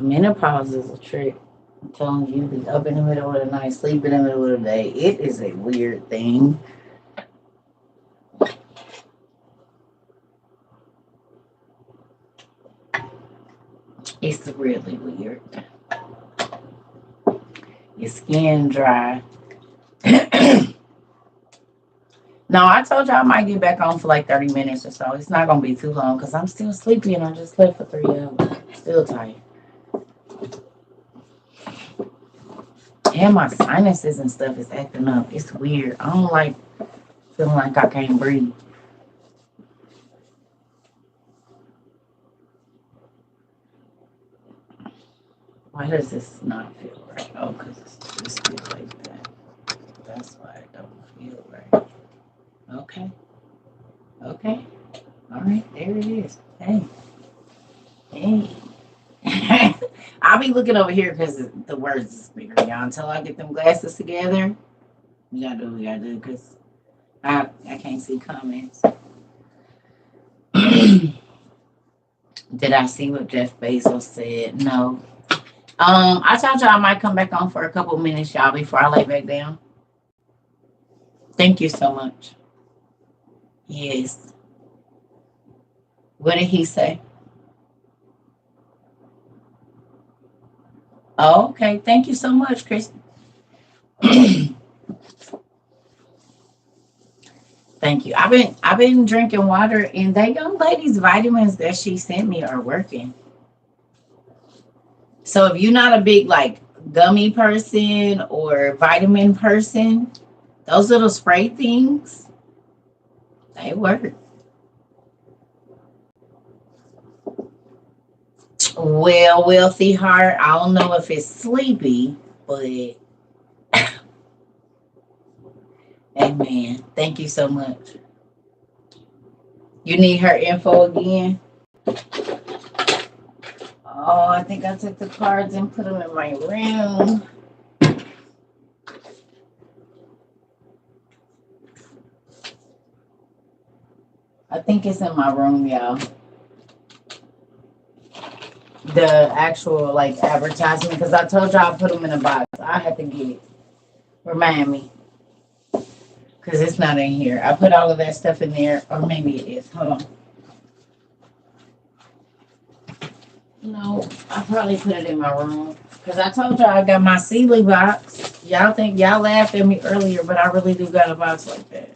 Menopause is a trick. I'm telling you, be up in the middle of the night, sleep in the middle of the day. It is a weird thing. It's really weird. Your skin dry. No, I told you I might get back on for like 30 minutes or so. It's not gonna be too long because I'm still sleepy and I just slept for 3 hours. Still tired. And my sinuses and stuff is acting up. It's weird. I don't like feeling like I can't breathe. Why does this not feel right? Oh, because it's just feel like that. That's why it don't feel right. Okay. Okay. All right. There it is. Hey. Hey. I'll be looking over here because the words is bigger, y'all. Until I get them glasses together, we gotta do what we gotta do because I can't see comments. Did I see what Jeff Bezos said? No. I told y'all I might come back on for a couple minutes, y'all, before I lay back down. Thank you so much. Yes. What did he say? Oh, okay. Thank you so much, Chris. Thank you. I've been drinking water, and that young lady's vitamins that she sent me are working. So if you're not a big like gummy person or vitamin person, those little spray things, they work. Well, wealthy heart, I don't know if it's sleepy, but amen. Thank you so much. You need her info again? Oh, I think I took the cards and put them in my room. I think it's in my room, y'all. The actual like advertisement, because I told y'all I put them in a box. I had to get it. Remind me, because it's not in here. I put all of that stuff in there, or maybe it is. Hold on. No, I probably put it in my room because I told y'all I got my Sealy box. Y'all think y'all laughed at me earlier, but I really do got a box like that.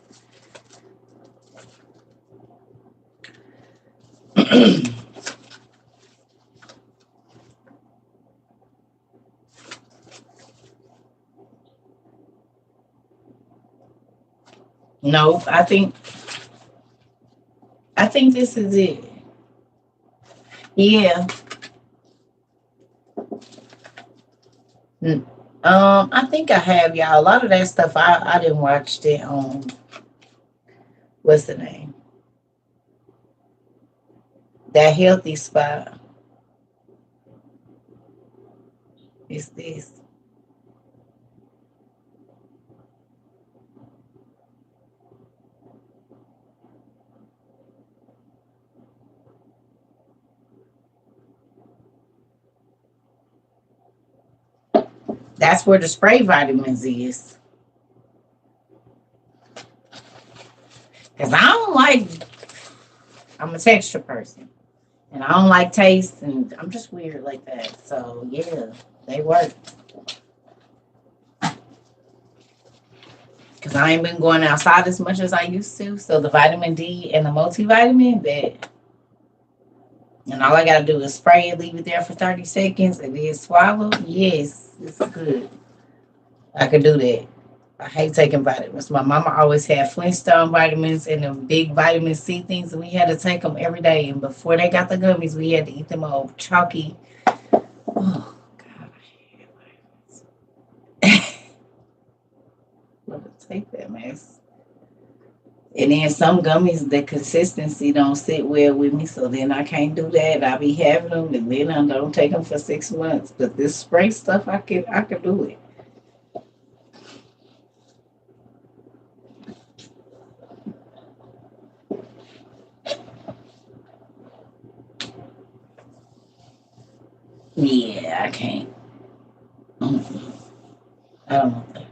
No, I think this is it. Yeah. I think I have y'all. A lot of that stuff I didn't watch it on what's the name? That healthy spot. Is this. That's where the spray vitamins is. Cause I don't like I'm a texture person. And I don't like taste and I'm just weird like that. So yeah, they work. Cause I ain't been going outside as much as I used to. So the vitamin D and the multivitamin that and all I gotta do is spray it, leave it there for 30 seconds, and then swallow. Yes, it's good. I could do that. I hate taking vitamins. My mama always had Flintstone vitamins and the big vitamin C things, and we had to take them every day. And before they got the gummies, we had to eat them old chalky. Oh God, I hate vitamins. Take that mess. And then some gummies, the consistency don't sit well with me, so then I can't do that. I be having them, and then I don't take them for 6 months. But this spray stuff, I could do it. Yeah, I can't. Mm-mm. I don't want that.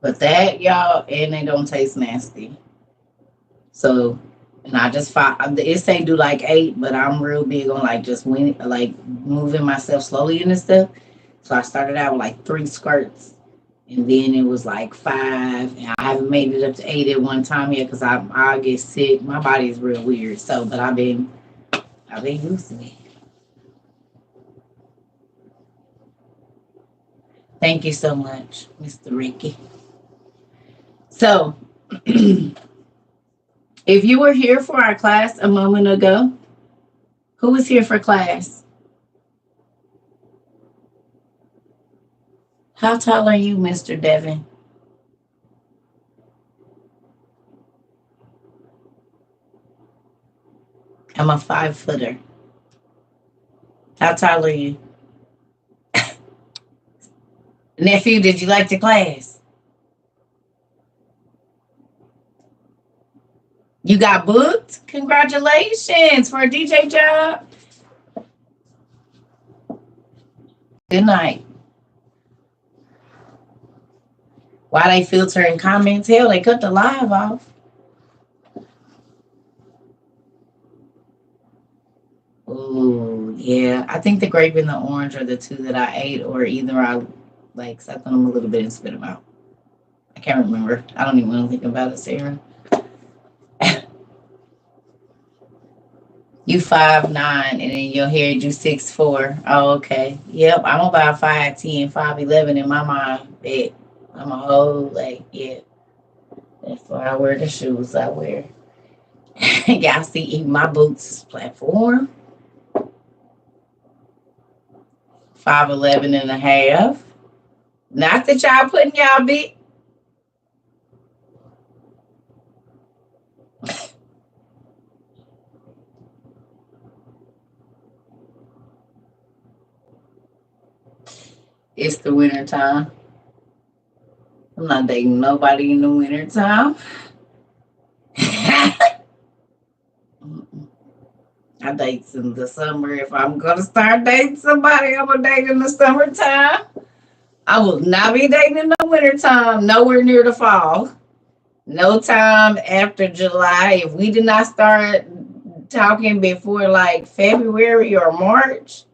But that, y'all, and they don't taste nasty. So, and I just it say do like 8, but I'm real big on like just like moving myself slowly into stuff. So I started out with like 3 squirts, and then it was like 5, and I haven't made it up to 8 at one time yet because I get sick. My body is real weird. So, but I've been using it. Thank you so much, Mr. Ricky. So, if you were here for our class a moment ago, who was here for class? How tall are you, Mr. Devin? I'm a 5-footer. How tall are you? Nephew, did you like the class? You got booked? Congratulations for a DJ job. Good night. Why they filtering comments? Hell, they cut the live off. Oh, yeah. I think the grape and the orange are the 2 that I ate, or either I like sucked on them a little bit and spit them out. I can't remember. I don't even want to think about it, Sarah. You 5'9", and then your hair you 6'4". Oh, okay. Yep, I'm about 5'10", 5'11" in my mind. But I'm a whole yeah. That's why I wear the shoes I wear. Y'all see, even my boots is platform. 5'11" and a half. Not that y'all putting y'all big. It's the winter time. I'm not dating nobody in the winter time. I date in the summer. If I'm gonna start dating somebody, I'm gonna date in the summertime. I will not be dating in the wintertime, nowhere near the fall. No time after July. If we did not start talking before like February or March,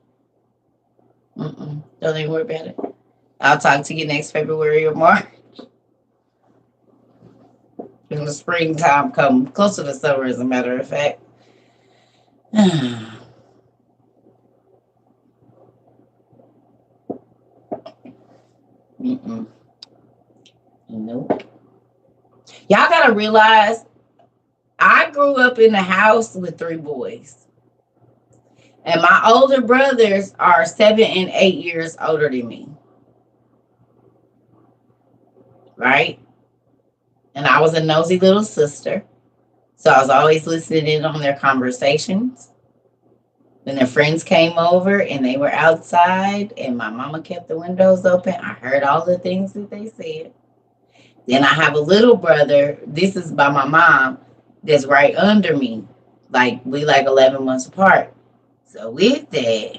don't even worry about it. I'll talk to you next February or March. When the springtime come closer to summer, as a matter of fact. Nope. Y'all gotta realize I grew up in a house with 3 boys. And my older brothers are 7 and 8 years older than me. Right? And I was a nosy little sister. So I was always listening in on their conversations. When their friends came over and they were outside and my mama kept the windows open, I heard all the things that they said. Then I have a little brother, this is by my mom, that's right under me. Like, we like 11 months apart. So with that,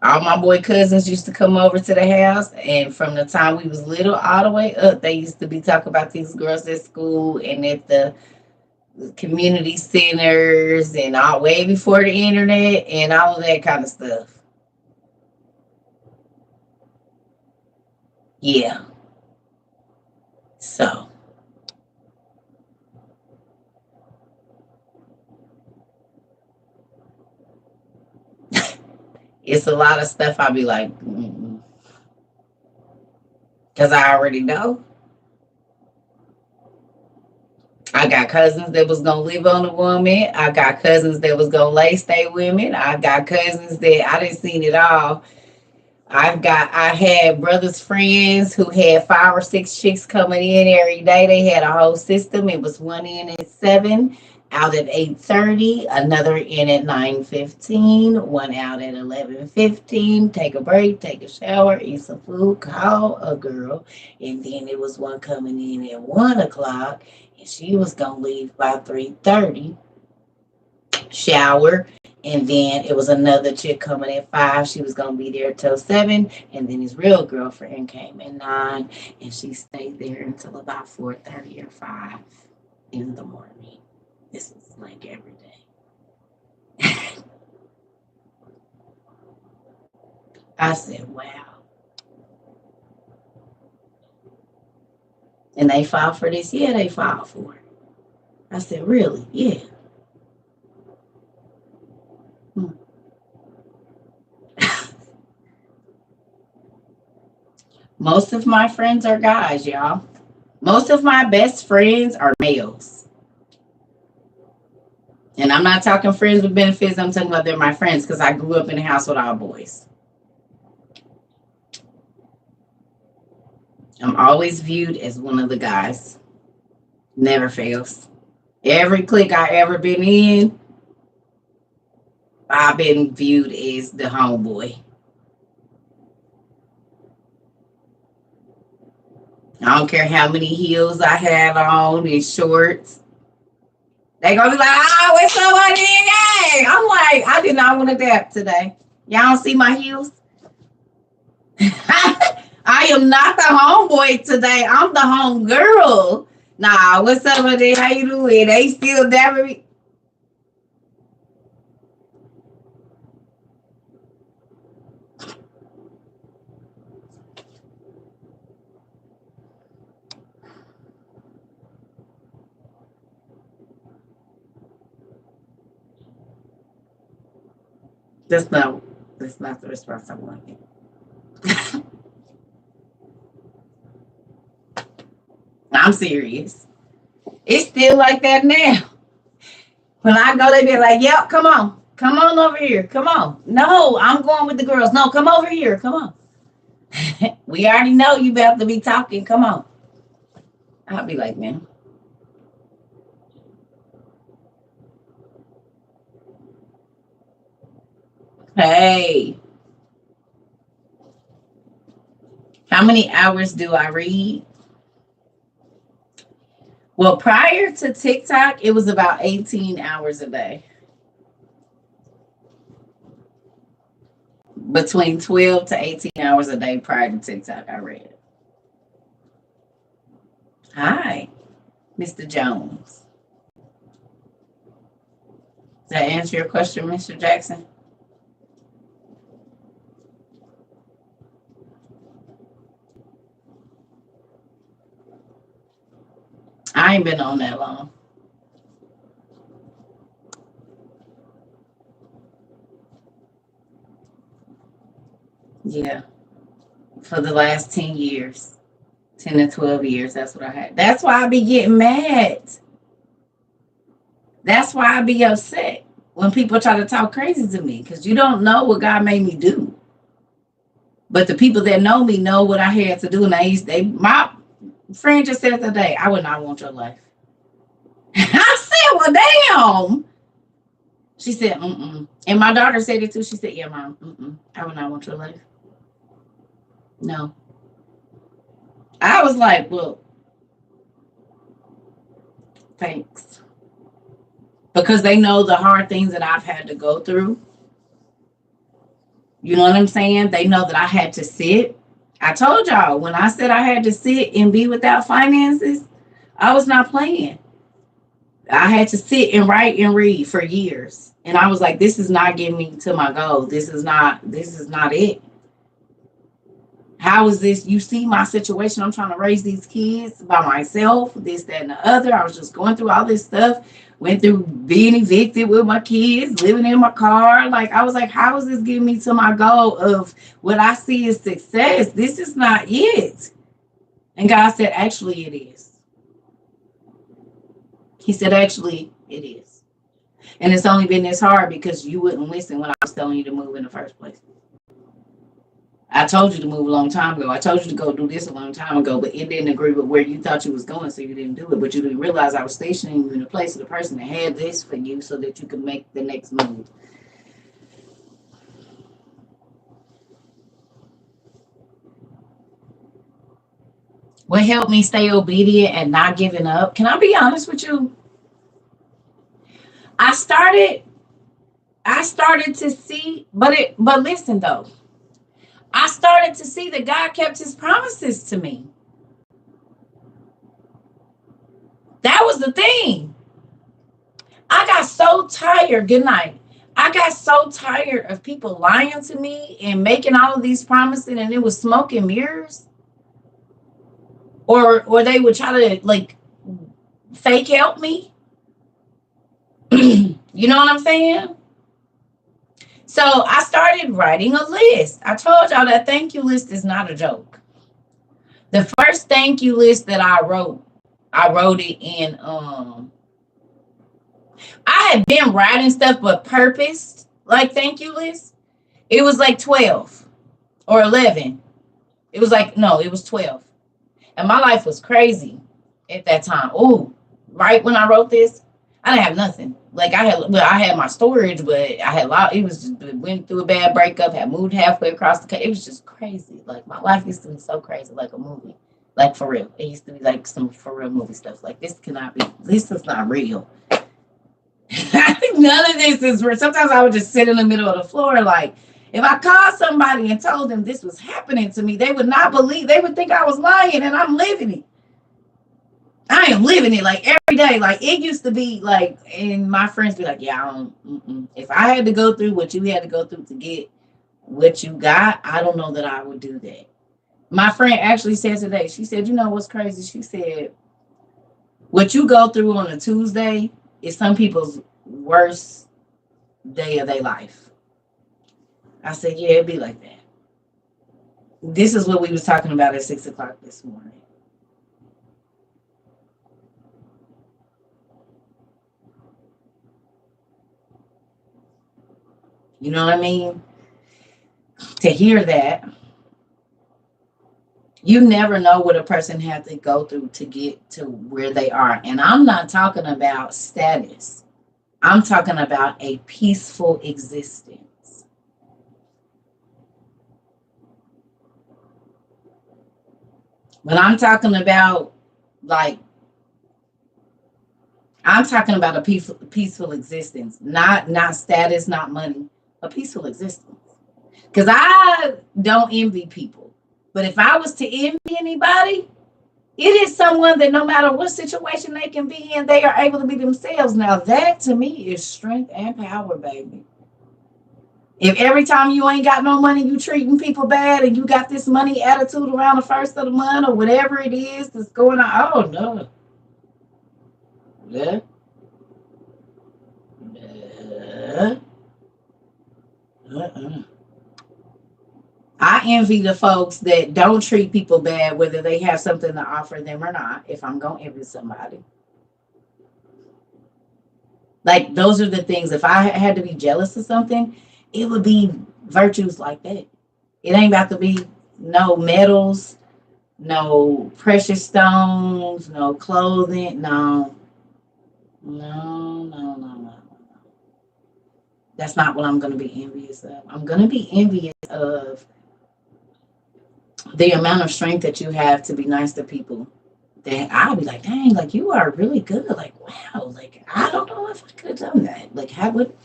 all my boy cousins used to come over to the house, and from the time we was little all the way up, they used to be talking about these girls at school and at the community centers and all way before the internet and all of that kind of stuff. Yeah. So it's a lot of stuff I'll be like, because I already know. I got cousins that was gonna live on a woman. I got cousins that was gonna stay women. I got cousins that I didn't seen it all. I had brothers, friends who had 5 or 6 chicks coming in every day. They had a whole system. It was one in at 7, out at 8:30, another in at 9:15, one out at 11:15. Take a break, take a shower, eat some food, call a girl, and then it was one coming in at 1 o'clock, and she was gonna leave by 3:30. Shower, And then it was another chick coming at 5. She was gonna be there till 7. And then his real girlfriend came at 9, and she stayed there until about 4:30 or 5 in the morning. This is like every day. I said, wow. And they filed for this? Yeah, they filed for it. I said, really? Yeah. Most of my friends are guys, y'all. Most of my best friends are males. And I'm not talking friends with benefits. I'm talking about they're my friends because I grew up in a house with all boys. I'm always viewed as one of the guys. Never fails. Every clique I ever been in, I've been viewed as the homeboy. I don't care how many heels I have on and shorts. They gonna be like, oh, what's so much in? I'm like, I did not want to dap today. Y'all don't see my heels? I am not the homeboy today. I'm the home girl. Nah, what's up with it? How you doing? They still dabbing me. That's not the response I wanted. I'm serious. It's still like that now. When I go, they be like, yep, come on. Come on over here. Come on. No, I'm going with the girls. No, come over here. Come on. We already know you about to be talking. Come on. I'll be like, man. Hey. How many hours do I read? Well, prior to TikTok, it was about 18 hours a day. Between 12 to 18 hours a day prior to TikTok, I read. Hi, Mr. Jones. Does that answer your question, Mr. Jackson? I ain't been on that long. Yeah, for the last 10 years, 10 to 12 years, that's what I had. That's why I be getting mad. That's why I be upset when people try to talk crazy to me because you don't know what God made me do. But the people that know me know what I had to do. And my friend just said today, I would not want your life. I said, well, damn. She said, mm-mm. And my daughter said it too. She said, yeah, mom, mm-mm. I would not want your life. No. I was like, well, thanks. Because they know the hard things that I've had to go through. You know what I'm saying? They know that I had to sit. I told y'all when I said I had to sit and be without finances, I was not playing. I had to sit and write and read for years. And I was like, this is not getting me to my goal. This is not it. How is this? You see my situation. I'm trying to raise these kids by myself, this, that, and the other. I was just going through all this stuff. Went through being evicted with my kids, living in my car. Like, I was like, how is this getting me to my goal of what I see as success? This is not it. And God said, actually, it is. He said, actually, it is. And it's only been this hard because you wouldn't listen when I was telling you to move in the first place. I told you to move a long time ago. I told you to go do this a long time ago, but it didn't agree with where you thought you was going, so you didn't do it. But you didn't realize I was stationing you in the place of the person that had this for you so that you could make the next move. What helped me stay obedient and not giving up? Can I be honest with you? I started I started to see, but listen though, I started to see that God kept his promises to me. That was the thing. I got so tired. Good night. I got so tired of people lying to me and making all of these promises, and it was smoke and mirrors. Or they would try to like fake help me. You know what I'm saying? So I started writing a list. I told y'all that thank you list is not a joke. The first thank you list that I wrote it in I had been writing stuff but purpose, like thank you list. It was like 12 or 11. It was like, no, it was 12. And my life was crazy at that time. Oh, right when I wrote this, I didn't have nothing. Like I had my storage, but I had a lot. It was just went through a bad breakup, had moved halfway across the country. It was just crazy. Like my life used to be so crazy, like a movie, like for real. It used to be like some for real movie stuff. Like this cannot be. This is not real. None of this is real. Sometimes I would just sit in the middle of the floor, like if I called somebody and told them this was happening to me, they would not believe. They would think I was lying, and I'm living it. I am living it like every day. Like it used to be like, and my friends be like, yeah, I don't, if I had to go through what you had to go through to get what you got, I don't know that I would do that. My friend actually said today, she said, you know what's crazy? She said, what you go through on a Tuesday is some people's worst day of their life. I said, yeah, it'd be like that. This is what we was talking about at 6:00 this morning. You know what I mean? To hear that, you never know what a person had to go through to get to where they are. And I'm not talking about status. I'm talking about a peaceful existence. When I'm talking about like I'm talking about a peaceful existence, not status, not money, a peaceful existence. Because I don't envy people. But if I was to envy anybody, it is someone that no matter what situation they can be in, they are able to be themselves. Now, that to me is strength and power, baby. If every time you ain't got no money, you treating people bad and you got this money attitude around the first of the month or whatever it is that's going on, oh, no. Yeah. I envy the folks that don't treat people bad, whether they have something to offer them or not, if I'm going to envy somebody. Like, those are the things. If I had to be jealous of something, it would be virtues like that. It ain't about to be no medals, no precious stones, no clothing. No. That's not what I'm going to be envious of. I'm going to be envious of the amount of strength that you have to be nice to people. That I'll be like, dang, like you are really good. Like, wow, like I don't know if I could have done that. Like, what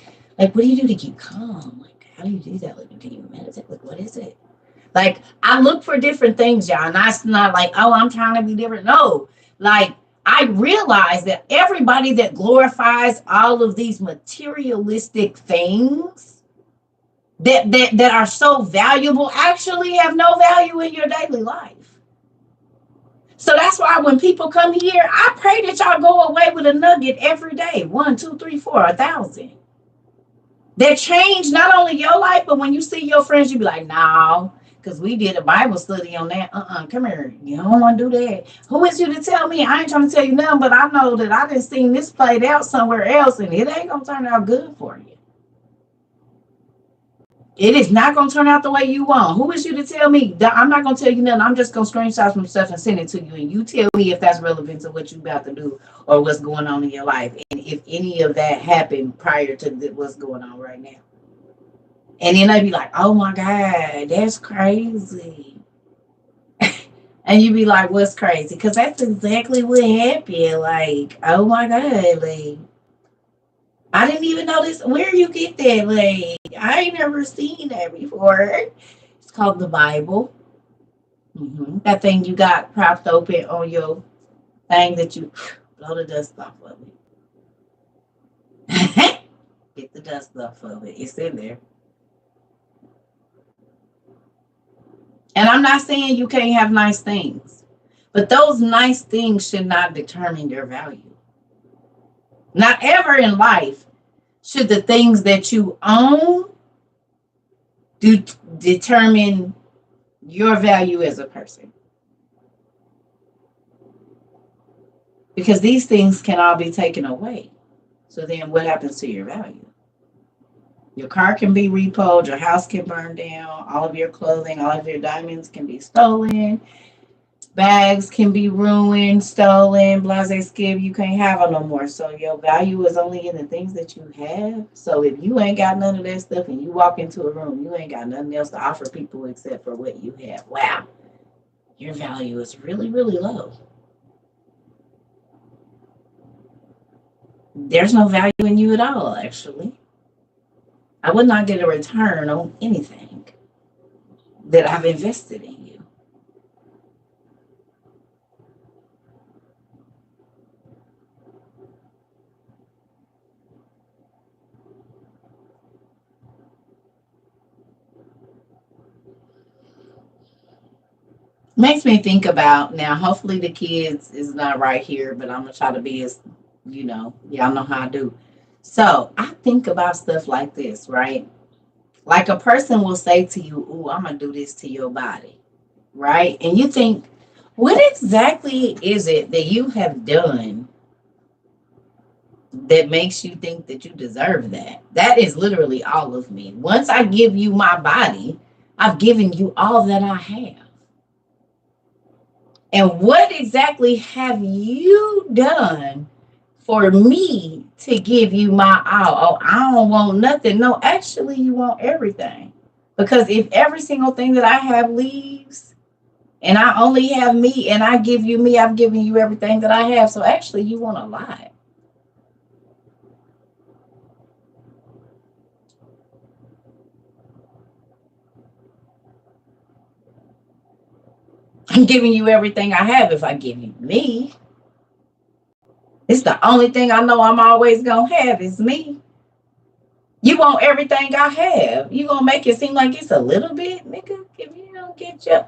do you do to keep calm? Like, how do you do that? Like, do you meditate? Like, what is it? Like, I look for different things, y'all. And that's not like, oh, I'm trying to be different. No, like I realize that everybody that glorifies all of these materialistic things that are so valuable actually have no value in your daily life. So that's why when people come here, I pray that y'all go away with a nugget every day. 1, 2, 3, 4, 1,000. That change not only your life, but when you see your friends, you be like, no, because we did a Bible study on that. Come here. You don't want to do that. Who is you to tell me? I ain't trying to tell you nothing, but I know that I done seen this played out somewhere else, and it ain't going to turn out good for you. It is not going to turn out the way you want. Who is you to tell me? I'm not going to tell you nothing. I'm just going to screenshot some stuff and send it to you. And you tell me if that's relevant to what you about to do or what's going on in your life. And if any of that happened prior to what's going on right now. And then they'd be like, oh my God, that's crazy. And you'd be like, what's crazy? Because that's exactly what happened. Like, oh my God. Like, I didn't even know this. Where you get that? Like, I ain't never seen that before. It's called the Bible. That thing you got propped open on your thing that you blow the dust off of it. Get the dust off of it. It's in there. And I'm not saying you can't have nice things, but those nice things should not determine your value. Not ever in life should the things that you own determine your value as a person. Because these things can all be taken away. So then what happens to your value? Your car can be repoed, your house can burn down, all of your clothing, all of your diamonds can be stolen, bags can be ruined, stolen, blase skip, you can't have it no more. So your value is only in the things that you have. So if you ain't got none of that stuff and you walk into a room, you ain't got nothing else to offer people except for what you have. Wow, your value is really, really low. There's no value in you at all, actually. I would not get a return on anything that I've invested in you. Makes me think about now, hopefully the kids is not right here, but I'm gonna try to be as, y'all know how I do. So I think about stuff like this, right? Like a person will say to you, "Ooh, I'm gonna do this to your body," right? And you think, what exactly is it that you have done that makes you think that you deserve that? That is literally all of me. Once I give you my body, I've given you all that I have. And what exactly have you done for me to give you my all? Oh, I don't want nothing. No, actually, you want everything. Because if every single thing that I have leaves and I only have me and I give you me, I've given you everything that I have. So actually, you want a lot. I'm giving you everything I have if I give you me. It's the only thing I know I'm always going to have is me. You want everything I have. You going to make it seem like it's a little bit, nigga? If you don't get your...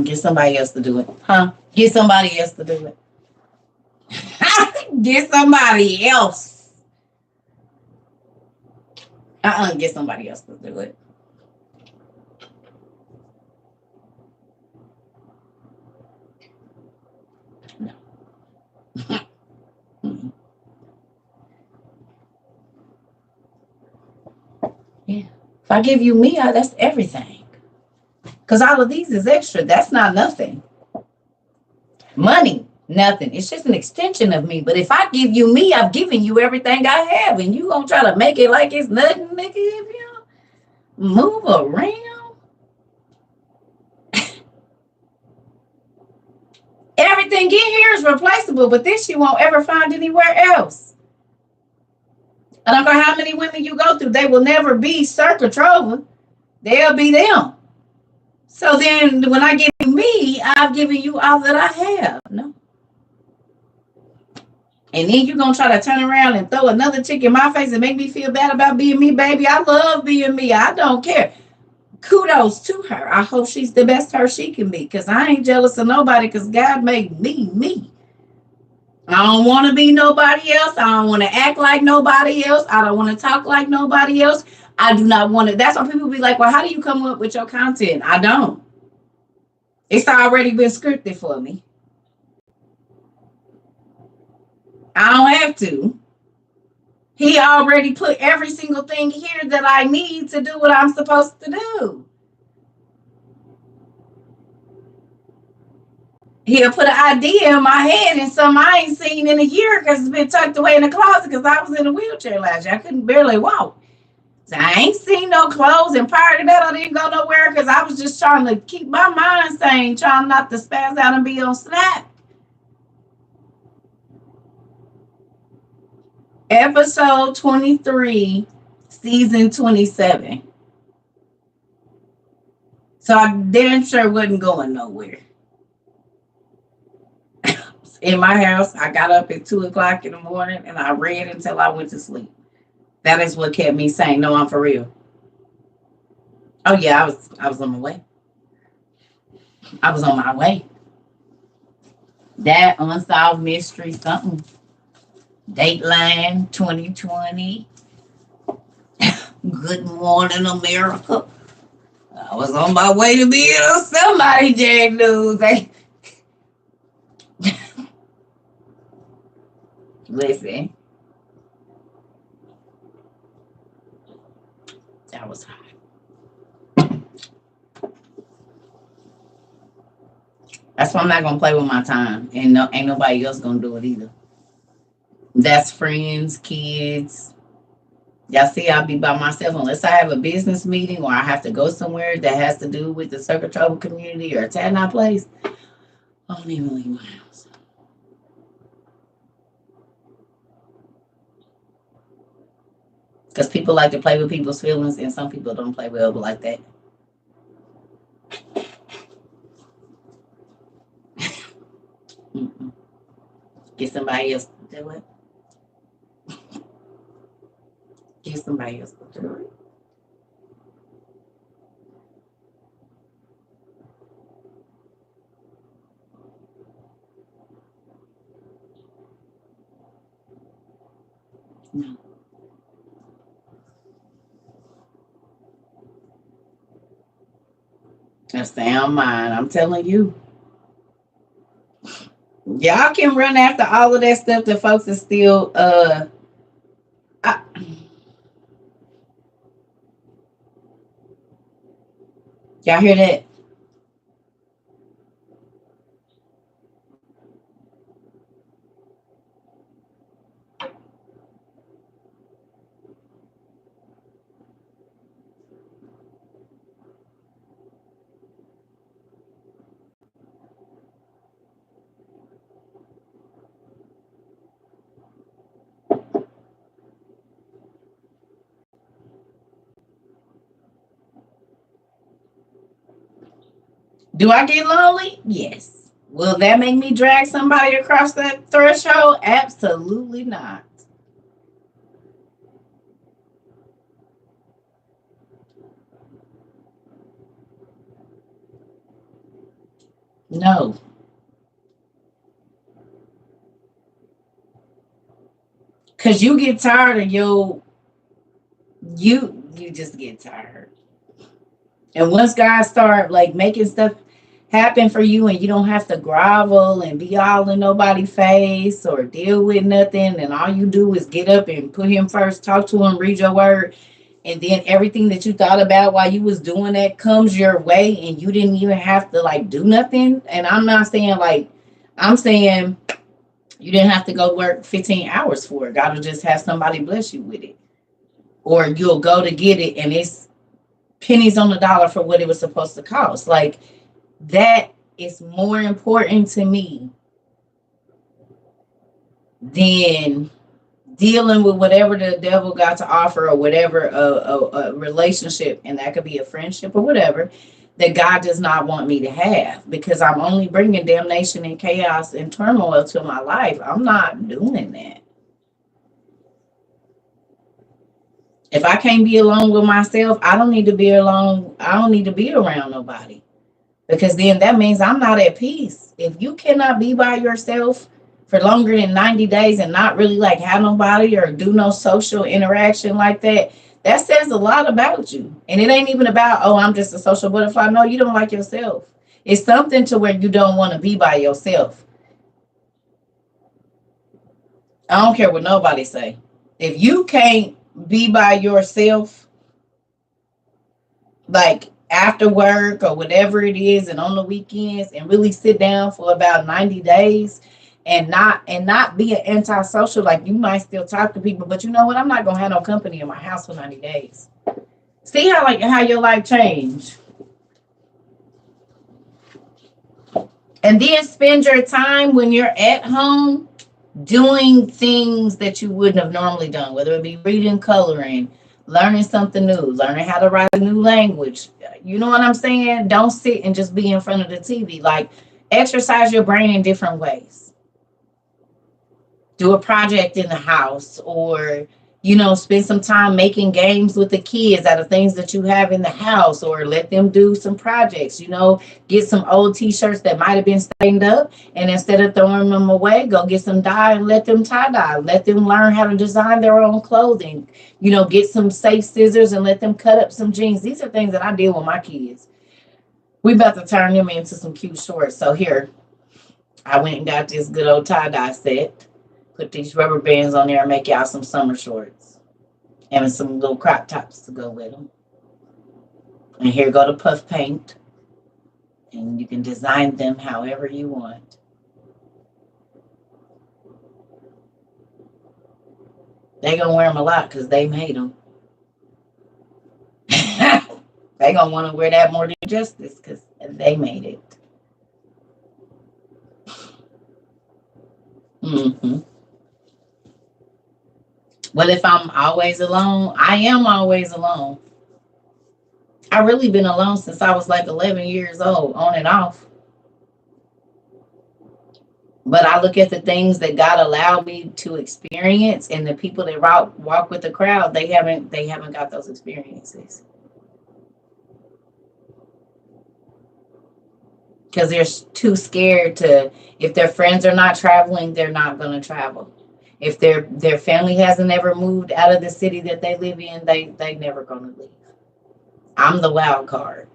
Get somebody else to do it. Huh? Get somebody else to do it. Get somebody else. Get somebody else to do it. No. Yeah. If I give you me, that's everything. Because all of these is extra. That's not nothing. Money, nothing. It's just an extension of me. But if I give you me, I've given you everything I have. And you going to try to make it like it's nothing, nigga, if you don't move around. Everything in here is replaceable, but this you won't ever find anywhere else. I don't care how many women you go through, they will never be Sir Petrova. They'll be them. So then when I give you me, I've given you all that I have. No. And then you're going to try to turn around and throw another chick in my face and make me feel bad about being me, baby. I love being me. I don't care. Kudos to her. I hope she's the best her she can be, because I ain't jealous of nobody, because God made me, me. I don't want to be nobody else. I don't want to act like nobody else. I don't want to talk like nobody else. I do not want to. That's why people be like, well, how do you come up with your content? I don't. It's already been scripted for me. I don't have to. He already put every single thing here that I need to do what I'm supposed to do. He'll put an idea in my head and something I ain't seen in a year because it's been tucked away in the closet because I was in a wheelchair last year. I couldn't barely walk. So I ain't seen no clothes, and prior to that, I didn't go nowhere because I was just trying to keep my mind sane, trying not to spaz out and be on Snap. Episode 23, season 27. So I damn sure wasn't going nowhere. In my house, I got up at 2 o'clock in the morning and I read until I went to sleep. That is what kept me saying, no, I'm for real. Oh yeah, I was on my way. I was on my way. That unsolved mystery, something. Dateline 2020. Good morning, America. I was on my way to being on somebody Jack News. Listen, that was hot. That's why I'm not gonna play with my time, and no, ain't nobody else gonna do it either. That's friends, kids. Y'all see, I'll be by myself unless I have a business meeting or I have to go somewhere that has to do with the Circle Trouble community or a Tadnot place. I don't even leave my house. Because people like to play with people's feelings, and some people don't play well like that. Mm-mm. Get somebody else to do it. Get somebody else to do it. No. That's sound mind. I'm telling you. Y'all can run after all of that stuff that folks is still I, y'all hear that? Do I get lonely? Yes. Will that make me drag somebody across that threshold? Absolutely not. No. Cause you get tired of you just get tired. And once God start like making stuff happen for you and you don't have to grovel and be all in nobody's face or deal with nothing, and all you do is get up and put him first, talk to him, read your word, and then everything that you thought about while you was doing that comes your way and you didn't even have to like do nothing. And I'm not saying like, I'm saying you didn't have to go work 15 hours for it. God will just have somebody bless you with it. Or you'll go to get it and it's pennies on the dollar for what it was supposed to cost. Like that is more important to me than dealing with whatever the devil got to offer or whatever a relationship, and that could be a friendship or whatever that God does not want me to have, because I'm only bringing damnation and chaos and turmoil to my life. I'm not doing that. If I can't be alone with myself, I don't need to be alone. I don't need to be around nobody, because then that means I'm not at peace. If you cannot be by yourself for longer than 90 days and not really like have nobody or do no social interaction like that, that says a lot about you. And it ain't even about, oh, I'm just a social butterfly. No, you don't like yourself. It's something to where you don't want to be by yourself. I don't care what nobody say. If you can't be by yourself, like after work or whatever it is, and on the weekends, and really sit down for about 90 days and not be an antisocial. Like, you might still talk to people, but you know what? I'm not gonna have no company in my house for 90 days. See how your life changed. And then spend your time when you're at home doing things that you wouldn't have normally done, whether it be reading, coloring, learning something new, learning how to write a new language. You know what I'm saying? Don't sit and just be in front of the TV. Like, exercise your brain in different ways. Do a project in the house, or spend some time making games with the kids out of things that you have in the house, or let them do some projects. Get some old t-shirts that might have been stained up, and instead of throwing them away, go get some dye and let them tie dye. Let them learn how to design their own clothing. Get some safe scissors and let them cut up some jeans. These are things that I deal with my kids. We about to turn them into some cute shorts. So here, I went and got this good old tie-dye set. Put these rubber bands on there and make y'all some summer shorts. And some little crop tops to go with them. And here go the puff paint. And you can design them however you want. They gonna wear them a lot because they made them. They gonna want to wear that more than justice because they made it. Mm-hmm. Well, if I'm always alone, I am always alone. I've really been alone since I was like 11 years old, on and off. But I look at the things that God allowed me to experience, and the people that walk with the crowd, they haven't got those experiences. Because they're too scared to, if their friends are not traveling, they're not going to travel. If their family hasn't ever moved out of the city that they live in, they never going to leave. I'm the wild card.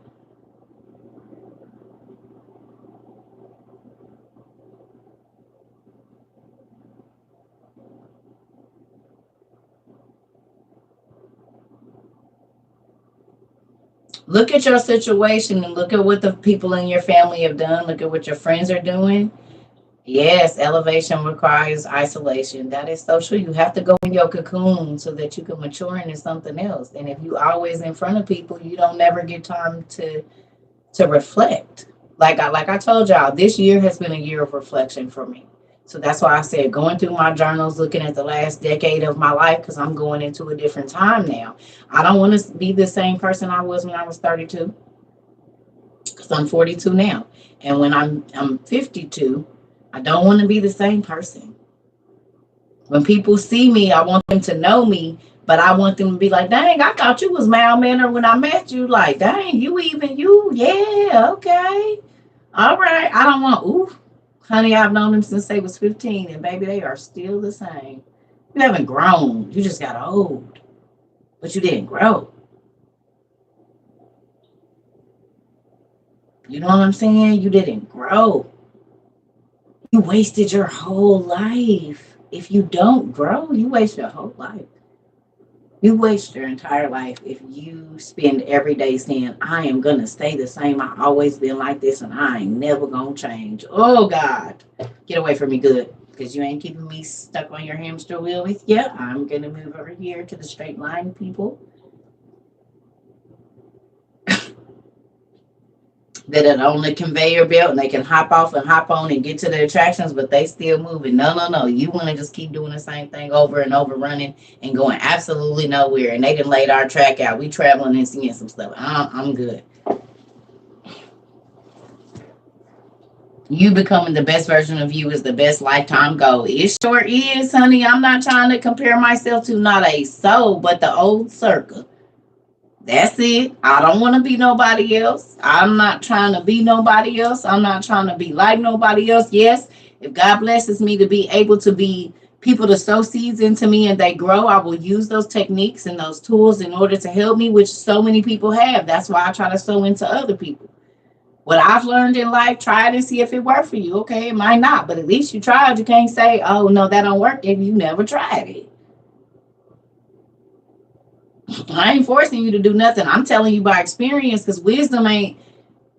Look at your situation and look at what the people in your family have done. Look at what your friends are doing. Yes, elevation requires isolation. That is so true. You have to go in your cocoon so that you can mature into something else. And if you always in front of people, you don't never get time to reflect. Like I told y'all, this year has been a year of reflection for me. So that's why I said going through my journals, looking at the last decade of my life, because I'm going into a different time now. I don't want to be the same person I was when I was 32, because I'm 42 now. And when I'm 52, I don't want to be the same person. When people see me, I want them to know me, but I want them to be like, dang, I thought you was mild-mannered when I met you. Like, dang, yeah, okay. All right. I don't want, ooh, honey, I've known them since they was 15, and baby, they are still the same. You haven't grown. You just got old, but you didn't grow. You know what I'm saying? You didn't grow. You wasted your whole life. If you don't grow, you waste your whole life. You waste your entire life if you spend every day saying, I am going to stay the same. I've always been like this and I ain't never going to change. Oh, God. Get away from me good, because you ain't keeping me stuck on your hamster wheel with you. I'm going to move over here to the straight line, people. That are on the conveyor belt and they can hop off and hop on and get to the attractions, but they still moving. No. You want to just keep doing the same thing over and over, running and going absolutely nowhere. And they done laid our track out. We traveling and seeing some stuff. I'm good. You becoming the best version of you is the best lifetime goal. It sure is, honey. I'm not trying to compare myself to not a soul, but the old circle. That's it. I don't want to be nobody else. I'm not trying to be nobody else. I'm not trying to be like nobody else. Yes, if God blesses me to be able to be people to sow seeds into me and they grow, I will use those techniques and those tools in order to help me, which so many people have. That's why I try to sow into other people. What I've learned in life, try it and see if it worked for you. Okay, it might not, but at least you tried. You can't say, oh, no, that don't work if you never tried it. I ain't forcing you to do nothing. I'm telling you by experience, because wisdom ain't,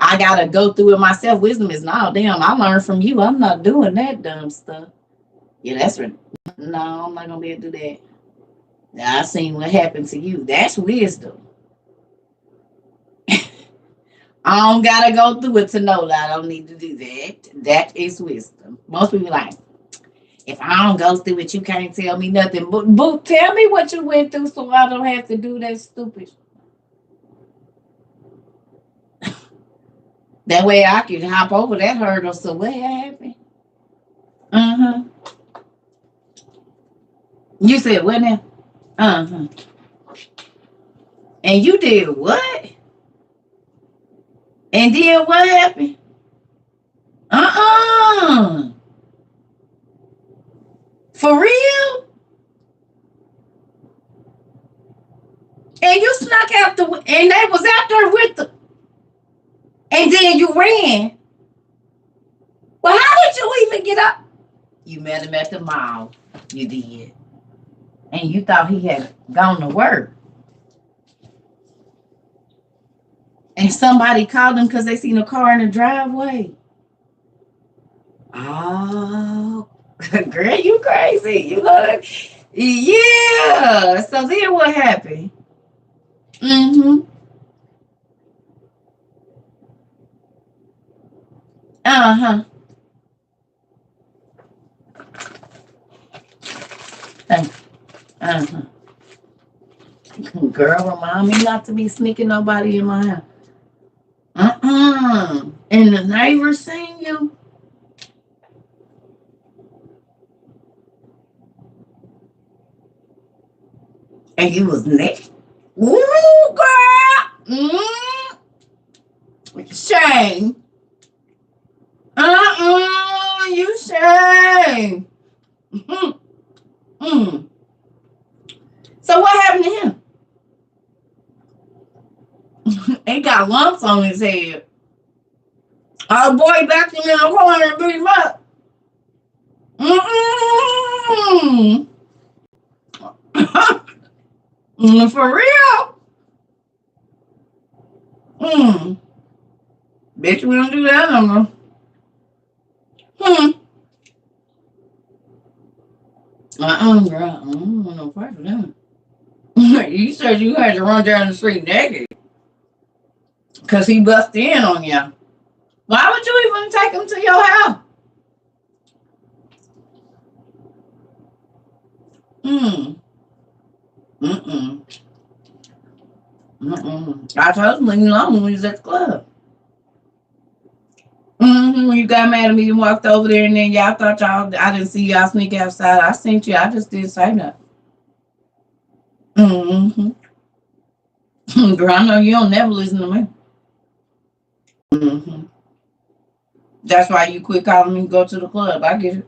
I gotta go through it myself. Wisdom is no, damn, I learned from you. I'm not doing that dumb stuff. Yeah, that's right. No, I'm not gonna be able to do that. Now, I seen what happened to you. That's wisdom. I don't gotta go through it to know that I don't need to do that. That is wisdom. Most people like, if I don't go through it, you can't tell me nothing. But tell me what you went through so I don't have to do that stupid. That way I can hop over that hurdle. So what happened? Uh-huh. You said what now? Uh-huh. And you did what? And then what happened? Uh-uh. For real? And you snuck out and they was out there with the, and then you ran. Well, how did you even get up? You met him at the mall. You did. And you thought he had gone to work. And somebody called him because they seen a car in the driveway. Oh, girl, you crazy. You know that? Yeah. So then what happened? Mm-hmm. Uh-huh. Uh-huh. Girl, remind me not to be sneaking nobody in my house. Uh-uh. And the neighbors seen you. And you was naked. Ooh, girl. Shame. You shame. So what happened to him? He got lumps on his head. Our boy backed him in the corner and beat him up. For real? Bitch, we don't do that no more. Girl. I don't want no part of that. You said you had to run down the street naked. Because he busted in on you. Why would you even take him to your house? I told him, leave me alone when he was at the club. When you got mad at me and walked over there and then y'all thought I didn't see y'all sneak outside. I seen you. I just didn't say nothing. Girl, I know you don't never listen to me. That's why you quit calling me to go to the club. I get it.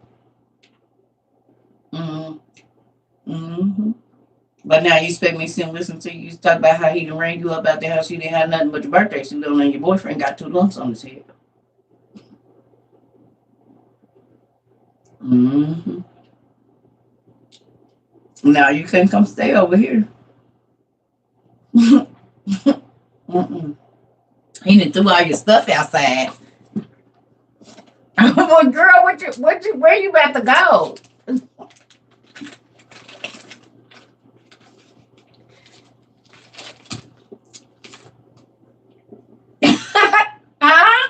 But now you expect me to sit and listen to you talk about how he done rang you up about the house. You didn't have nothing but your birthday suit on and your boyfriend got 2 lumps on his head. Now you can come stay over here. He done threw all your stuff outside. Well, girl, where you about to go? Huh?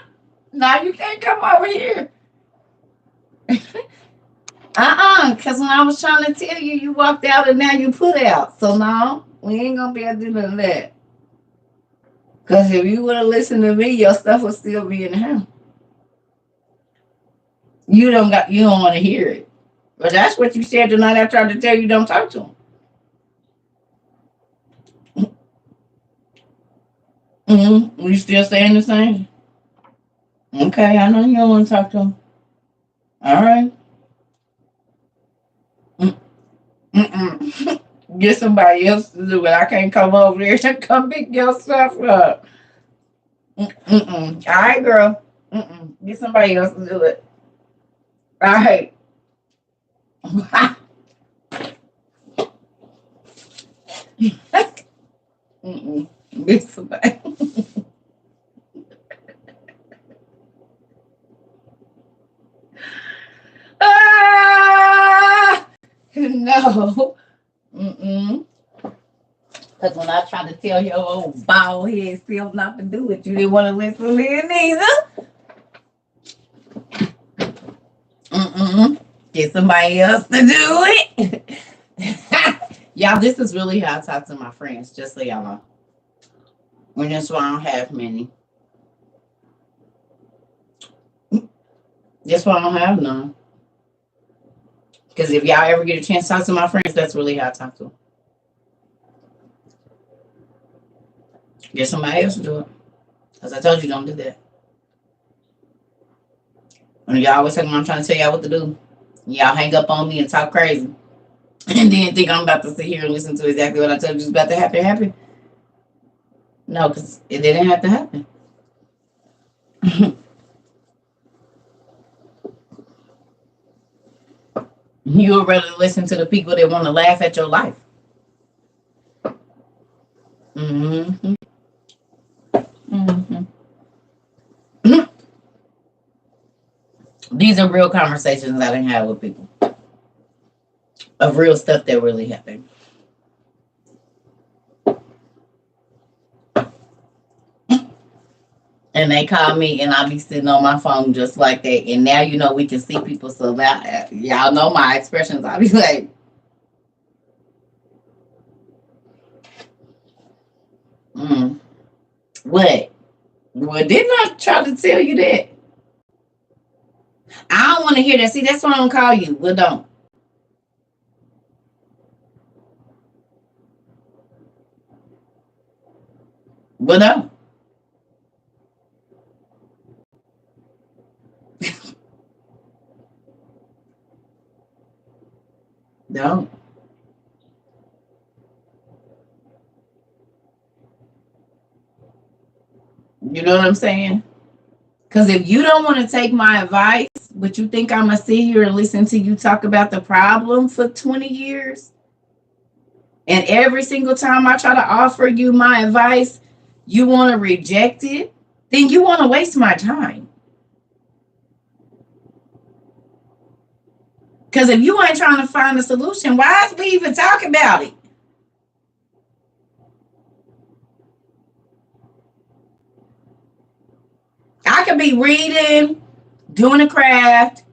Now you can't come over here. Because when I was trying to tell you, you walked out and now you put out. So no, we ain't gonna be able to do none of that. Because if you would have listened to me, your stuff would still be in the house. You don't want to hear it. But that's what you said tonight. I tried to tell you don't talk to him. You still saying the same? Okay, I know you don't want to talk to him. All right. Get somebody else to do it. I can't come over there to come pick your stuff up. All right, girl. Get somebody else to do it. All right. Get somebody. No. Mm-mm. Because when I tried to tell your old bald head self not to do it, you didn't want to listen to me neither. Mm-mm. Get somebody else to do it. Y'all, this is really how I talk to my friends, just so y'all know. And that's why I don't have many. That's why I don't have none. Because if y'all ever get a chance to talk to my friends, that's really how I talk to them. Get somebody else to do it. Because I told you, don't do that. When y'all always talking, I'm trying to tell y'all what to do. Y'all hang up on me and talk crazy. And then think I'm about to sit here and listen to exactly what I told you is about to happen. No, because it didn't have to happen. You would rather listen to the people that want to laugh at your life. Mm-hmm. Mm-hmm. These are real conversations I didn't have with people. Of real stuff that really happened. And they call me and I be sitting on my phone just like that. And now you know we can see people. So now y'all know my expressions. I be like, what? Well, didn't I try to tell you that? I don't want to hear that. See, that's why I don't call you. Well, don't. Well, don't. Don't. You know what I'm saying? Because if you don't want to take my advice, but you think I'm going to sit here and listen to you talk about the problem for 20 years, and every single time I try to offer you my advice, you want to reject it, then you want to waste my time. Because if you ain't trying to find a solution, why is we even talking about it? I could be reading, doing a craft,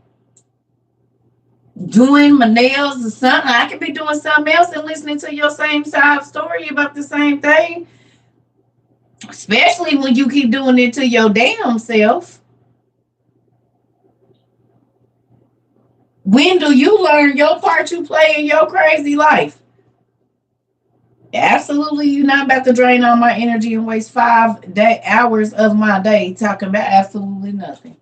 doing my nails or something. I could be doing something else and listening to your same side story about the same thing. Especially when you keep doing it to your damn self. When do you learn your part you play in your crazy life? Absolutely, you're not about to drain all my energy and waste 5 hours of my day talking about absolutely nothing.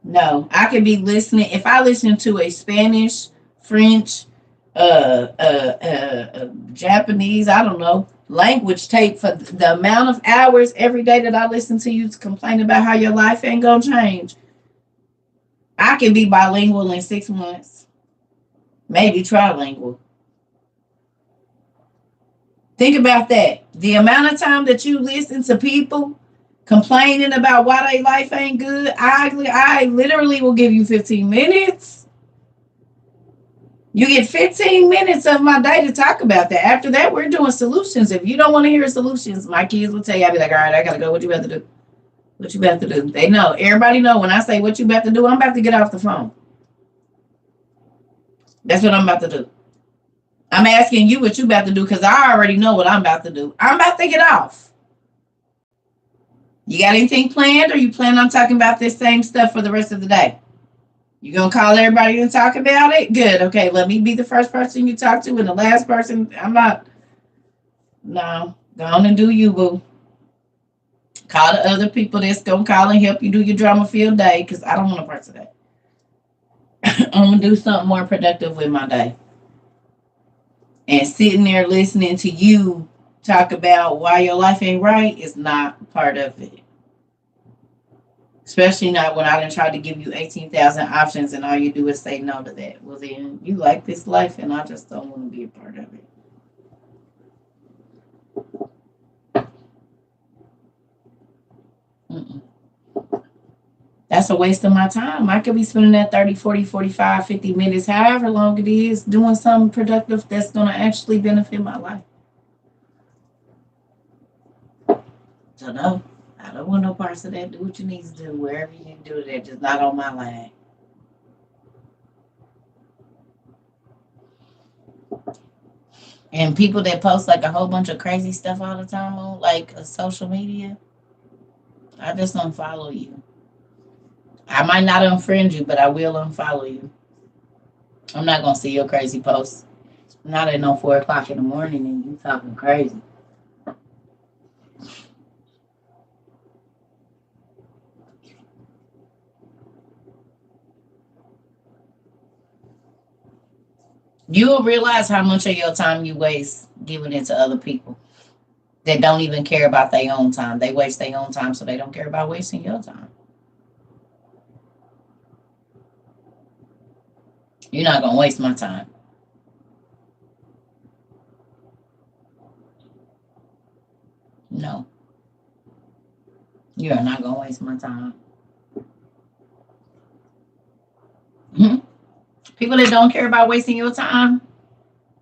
No, I could be listening. If I listen to a Spanish, French, Japanese, I don't know, language tape for the amount of hours every day that I listen to you to complain about how your life ain't gonna change, I can be bilingual in 6 months, maybe trilingual. Think about that. The amount of time that you listen to people complaining about why their life ain't good, I literally will give you 15 minutes. You get 15 minutes of my day to talk about that. After that, we're doing solutions. If you don't want to hear solutions, my kids will tell you, I'll be like, all right, I got to go. What you about to do? What you about to do? They know. Everybody know when I say what you about to do, I'm about to get off the phone. That's what I'm about to do. I'm asking you what you about to do because I already know what I'm about to do. I'm about to get off. You got anything planned or you plan on talking about this same stuff for the rest of the day? You gonna call everybody and talk about it? Good. Okay, let me be the first person you talk to and the last person. I'm not. No, go on and do you, boo. Call the other people that's gonna call and help you do your drama field day because I don't want a part of that. I'm gonna do something more productive with my day. And sitting there listening to you talk about why your life ain't right is not part of it. Especially not when I done tried to give you 18,000 options and all you do is say no to that. Well, then you like this life and I just don't want to be a part of it. Mm-mm. That's a waste of my time. I could be spending that 30, 40, 45, 50 minutes, however long it is, doing something productive that's going to actually benefit my life. So, no, I don't want no parts of that. Do what you need to do, wherever you need to do it, just not on my line. And people that post like a whole bunch of crazy stuff all the time on like social media, I just don't follow you. I might not unfriend you, but I will unfollow you. I'm not gonna see your crazy posts. Not at no 4 o'clock in the morning and you talking crazy. You will realize how much of your time you waste giving it to other people that don't even care about their own time. They waste their own time, so they don't care about wasting your time. You're not gonna waste my time. No, you are not gonna waste my time. Mhm. People that don't care about wasting your time,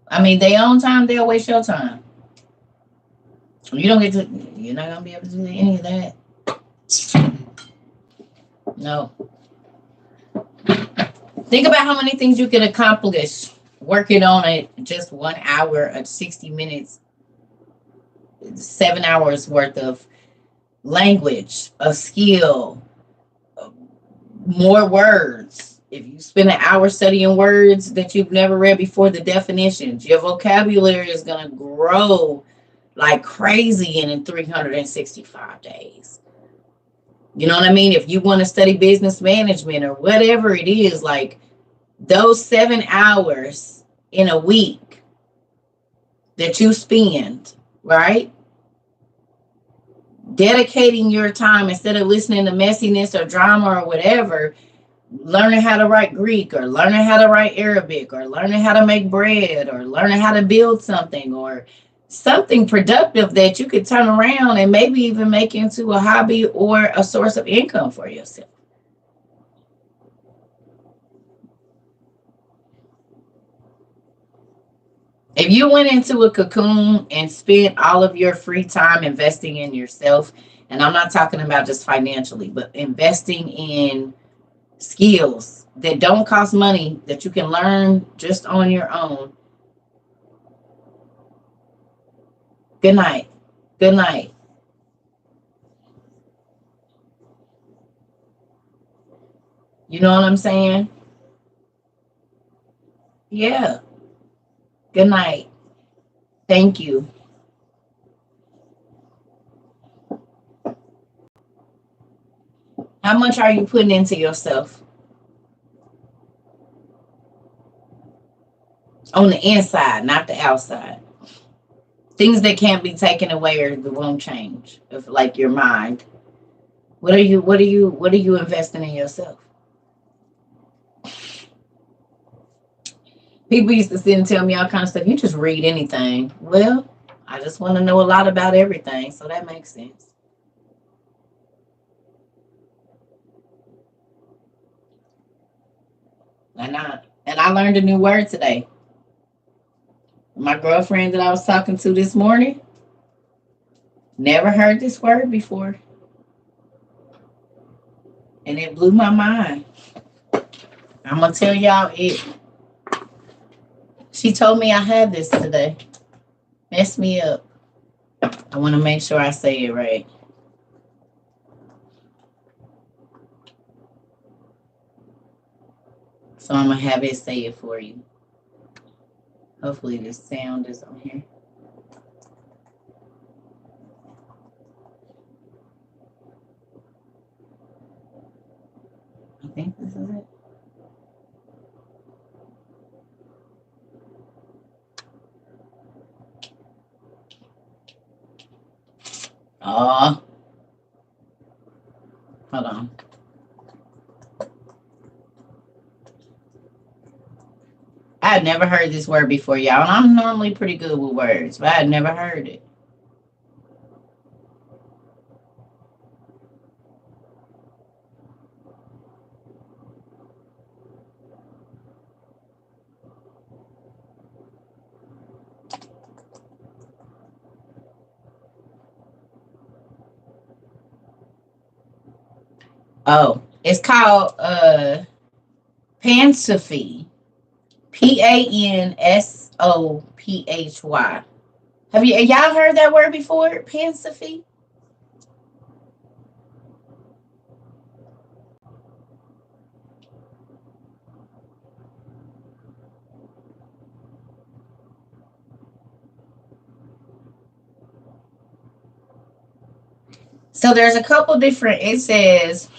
I mean, their own time, they'll waste your time. You don't get to. You're not gonna be able to do any of that. No. Think about how many things you can accomplish working on it just 1 hour of 60 minutes, 7 hours worth of language, a skill, more words. If you spend an hour studying words that you've never read before, the definitions, your vocabulary is going to grow like crazy in 365 days. You know what I mean? If you want to study business management or whatever it is, like those 7 hours in a week that you spend, right? Dedicating your time instead of listening to messiness or drama or whatever, learning how to write Greek or learning how to write Arabic or learning how to make bread or learning how to build something or something productive that you could turn around and maybe even make into a hobby or a source of income for yourself. If you went into a cocoon and spent all of your free time investing in yourself, and I'm not talking about just financially, but investing in skills that don't cost money that you can learn just on your own. Good night. Good night. You know what I'm saying? Yeah. Good night. Thank you. How much are you putting into yourself on the inside, not the outside? Things that can't be taken away or that won't change. If like your mind. What are you investing in yourself? People used to sit and tell me all kinds of stuff. You just read anything. Well, I just want to know a lot about everything, so that makes sense. And I learned a new word today. My girlfriend that I was talking to this morning never heard this word before, and it blew my mind. I'm gonna tell y'all it. She told me I had this today. Messed me up. I want to make sure I say it right. So I'm gonna have it say it for you. Hopefully this sound is on here. I think this is it. Oh, hold on. I had never heard this word before, y'all. And I'm normally pretty good with words, but I had never heard it. Oh, it's called Pansophy. Pansophy. Have y'all heard that word before? Pansophy? So there's a couple different, it says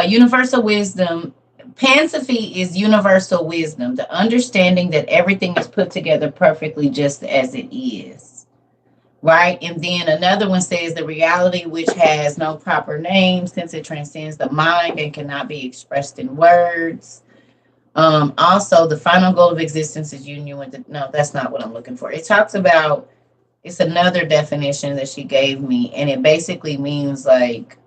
universal wisdom. Pansophy is universal wisdom, the understanding that everything is put together perfectly just as it is. Right? And then another one says the reality which has no proper name since it transcends the mind and cannot be expressed in words. Also, the final goal of existence is union with the. No, that's not what I'm looking for. It talks about, it's another definition that she gave me, and it basically means like,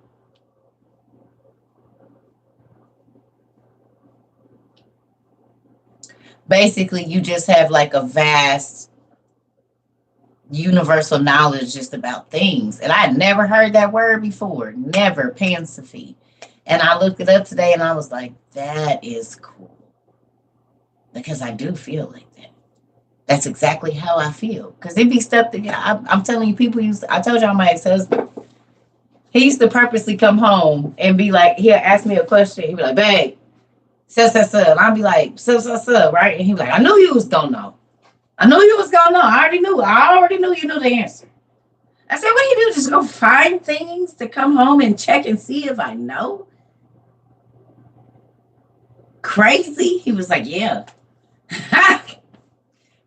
basically you just have like a vast universal knowledge just about things. And I had never heard that word before. Never. Pansophy. And I looked it up today and I was like, that is cool. Because I do feel like that. That's exactly how I feel. Because it be stuff that I'm telling you, people I told y'all my ex-husband, he used to purposely come home and be like, he'll ask me a question. He'd be like, babe, so. And I'd be like, so, right? And he'd be like, I knew you was going to know. I knew you was going to know. I already knew. I already knew you knew the answer. I said, what do you do? Just go find things to come home and check and see if I know? Crazy? He was like, yeah.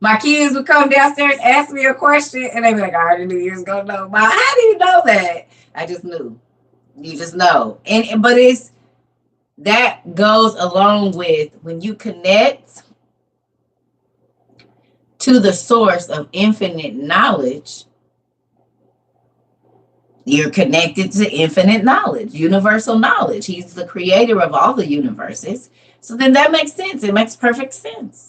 My kids would come downstairs, ask me a question, and they'd be like, I already knew you was going to know. But how do you know that? I just knew. You just know. But it's, that goes along with when you connect to the source of infinite knowledge, you're connected to infinite knowledge, universal knowledge. He's the creator of all the universes. So then that makes sense. It makes perfect sense.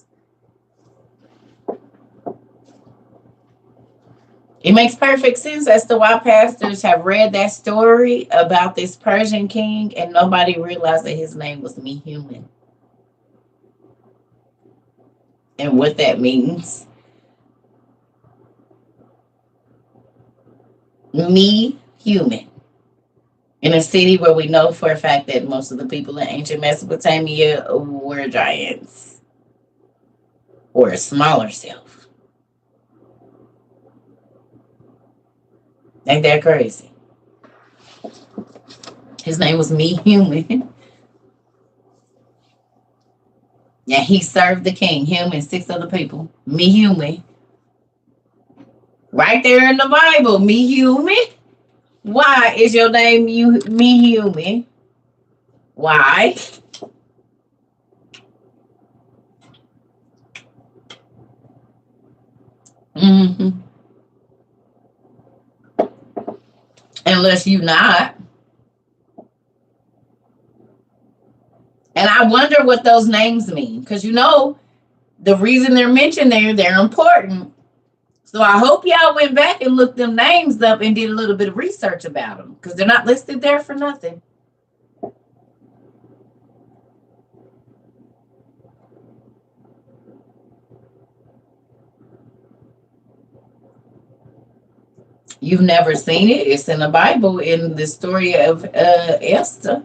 It makes perfect sense as to why pastors have read that story about this Persian king and nobody realized that his name was Me Human. And what that means. Me Human. In a city where we know for a fact that most of the people in ancient Mesopotamia were giants. Or a smaller self. Ain't that crazy? His name was Me Human. Yeah, he served the king, him and 6 other people. Me Human. Right there in the Bible, Me Human. Why is your name Me Human? Why? Mm-hmm. Unless you not. And I wonder what those names mean. Because the reason they're mentioned there, they're important. So I hope y'all went back and looked them names up and did a little bit of research about them. Because they're not listed there for nothing. You've never seen it? It's in the Bible in the story of Esther.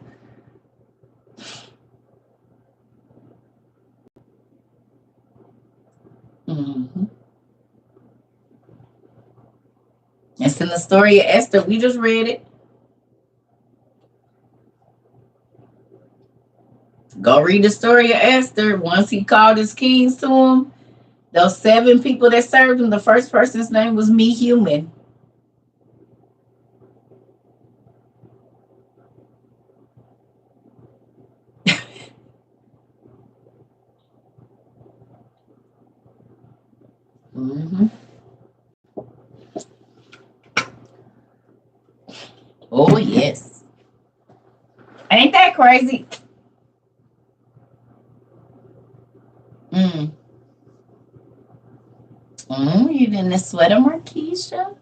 Mm-hmm. It's in the story of Esther. We just read it. Go read the story of Esther. Once he called his kings to him, those 7 people that served him, the first person's name was Me Human. Mm-hmm. Oh, yes. Ain't that crazy? You in the sweater, Marquisha?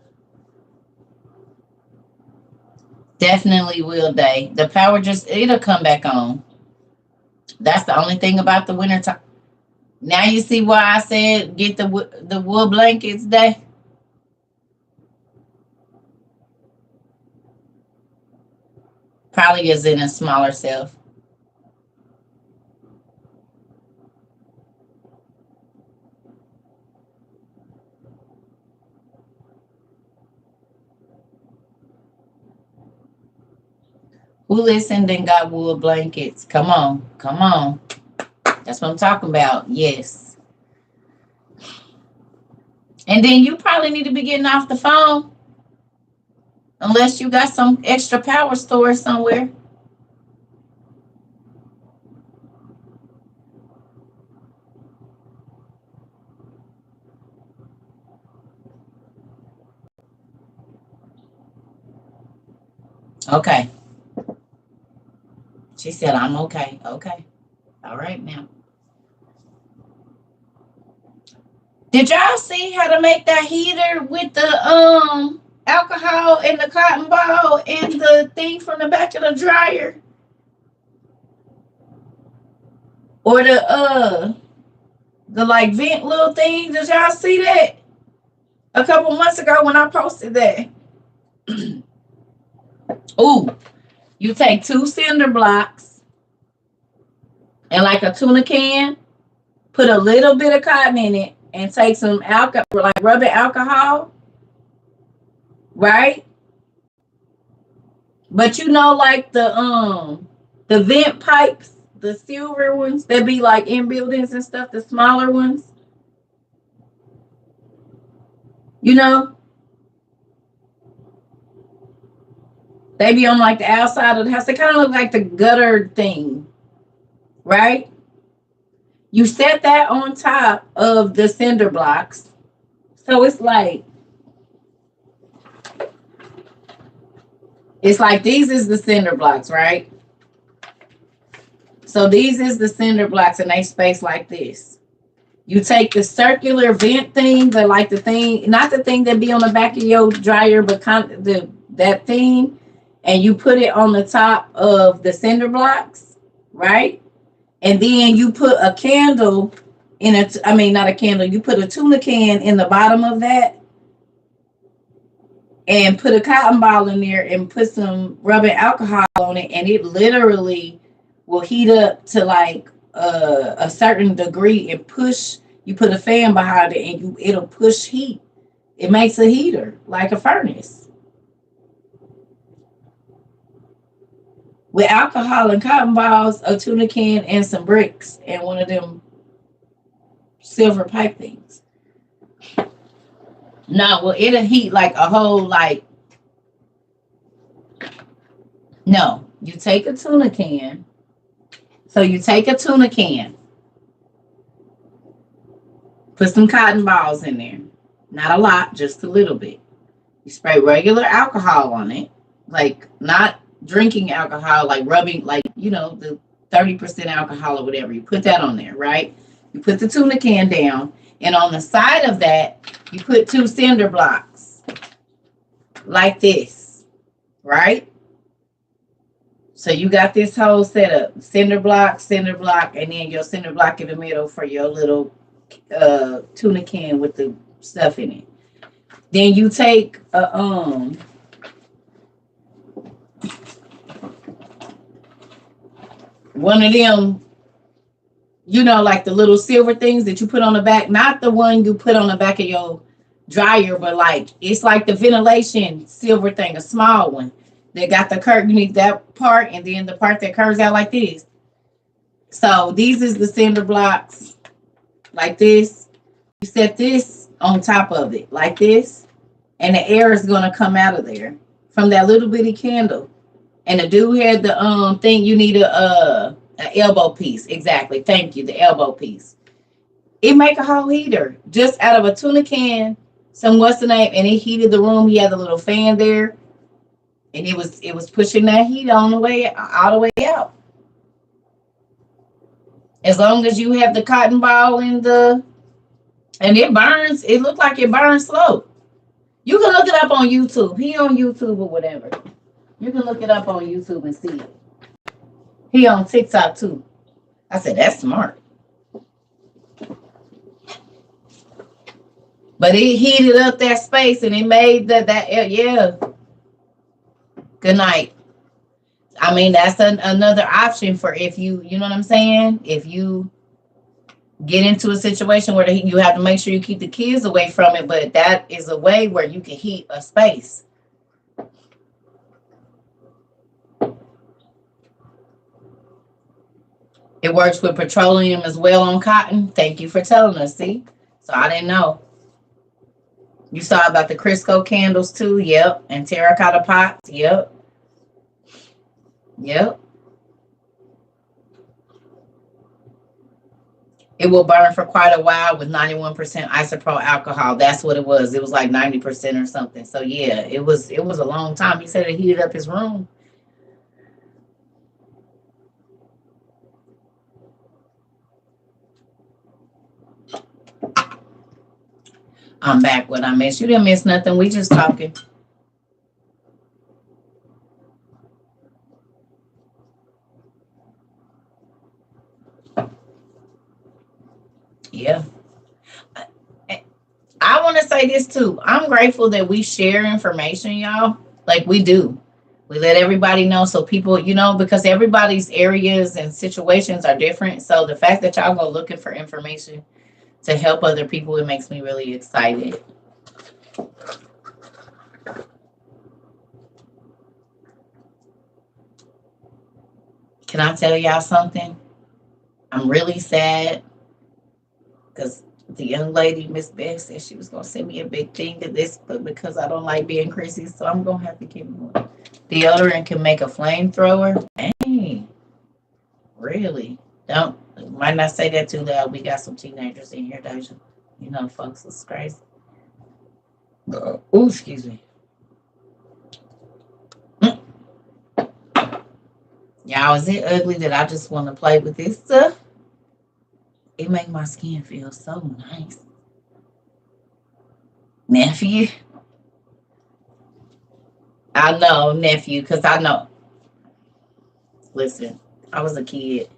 Definitely will, Day. The power just, it'll come back on. That's the only thing about the winter time. Now you see why I said get the wool blankets, Day. Probably is in a smaller self. Who listened and got wool blankets? Come on, come on. That's what I'm talking about. Yes. And then you probably need to be getting off the phone unless you got some extra power storage somewhere. Okay. She said, I'm okay. Okay. All right now. Did y'all see how to make that heater with the alcohol and the cotton ball and the thing from the back of the dryer? Or the like vent little thing? Did y'all see that? A couple months ago when I posted that. Ooh, you take 2 cinder blocks and like a tuna can, put a little bit of cotton in it, and take some alcohol, like rubbing alcohol, right? But you know, like the vent pipes, the silver ones that be like in buildings and stuff, the smaller ones, you know, they be on like the outside of the house. They kind of look like the gutter thing, right? You set that on top of the cinder blocks. So it's like these is the cinder blocks, right? So these is the cinder blocks and they space like this. You take the circular vent thing, the thing, not the thing that be on the back of your dryer, but that thing, and you put it on the top of the cinder blocks, right? And then you put a candle not a candle, you put a tuna can in the bottom of that and put a cotton ball in there and put some rubbing alcohol on it, and it literally will heat up to like a certain degree and push. You put a fan behind it and it'll push heat. It makes a heater like a furnace with alcohol and cotton balls, a tuna can, and some bricks, and one of them silver pipe things. No, well, it'll heat like a whole, like, no, you take a tuna can. So you take a tuna can, put some cotton balls in there. Not a lot, just a little bit. You spray regular alcohol on it, like not drinking alcohol, like rubbing, like, the 30% alcohol or whatever. You put that on there, right? You put the tuna can down, and on the side of that, you put 2 cinder blocks like this, right? So you got this whole setup, cinder block, and then your cinder block in the middle for your little tuna can with the stuff in it. Then you take one of them, like the little silver things that you put on the back, not the one you put on the back of your dryer, but like it's like the ventilation silver thing, a small one. They got the curtain, you need that part, and then the part that curves out like this. So these is the cinder blocks, like this. You set this on top of it, like this, and the air is gonna come out of there from that little bitty candle. And the dude had the thing. You need a elbow piece, exactly. Thank you, the elbow piece. It make a whole heater just out of a tuna can. Some what's the name, and it heated the room. He had a little fan there. And it was pushing that heat all the way out. As long as you have the cotton ball and it burns, it looked like it burns slow. You can look it up on YouTube. He on YouTube or whatever. You can look it up on YouTube and see it. He on TikTok too. I said, that's smart. But it heated up that space and it made yeah. Good night. I mean, that's another option for if you know what I'm saying? If you get into a situation where you have to make sure you keep the kids away from it, but that is a way where you can heat a space. It works with petroleum as well on cotton. Thank you for telling us. See? So I didn't know. You saw about the Crisco candles too. Yep. And terracotta pots. Yep. Yep. It will burn for quite a while with 91% isopropyl alcohol. That's what it was. It was like 90% or something. So yeah, it was a long time. He said it heated up his room. I'm back. What I missed? You didn't miss nothing. We just talking. Yeah. I want to say this too. I'm grateful that we share information, y'all. Like we do. We let everybody know so people, because everybody's areas and situations are different. So the fact that y'all go looking for information to help other people, it makes me really excited. Can I tell y'all something? I'm really sad because the young lady, Miss Beth, said she was going to send me a big thing of this, but because I don't like being crazy, so I'm going to have to give one. Deodorant can make a flamethrower. Dang. Really? Might not say that too loud. We got some teenagers in here, Deja. Folks, it's crazy. Oh, excuse me. Y'all, is it ugly that I just want to play with this stuff? It make my skin feel so nice. Nephew. I know, nephew, because I know. Listen, I was a kid.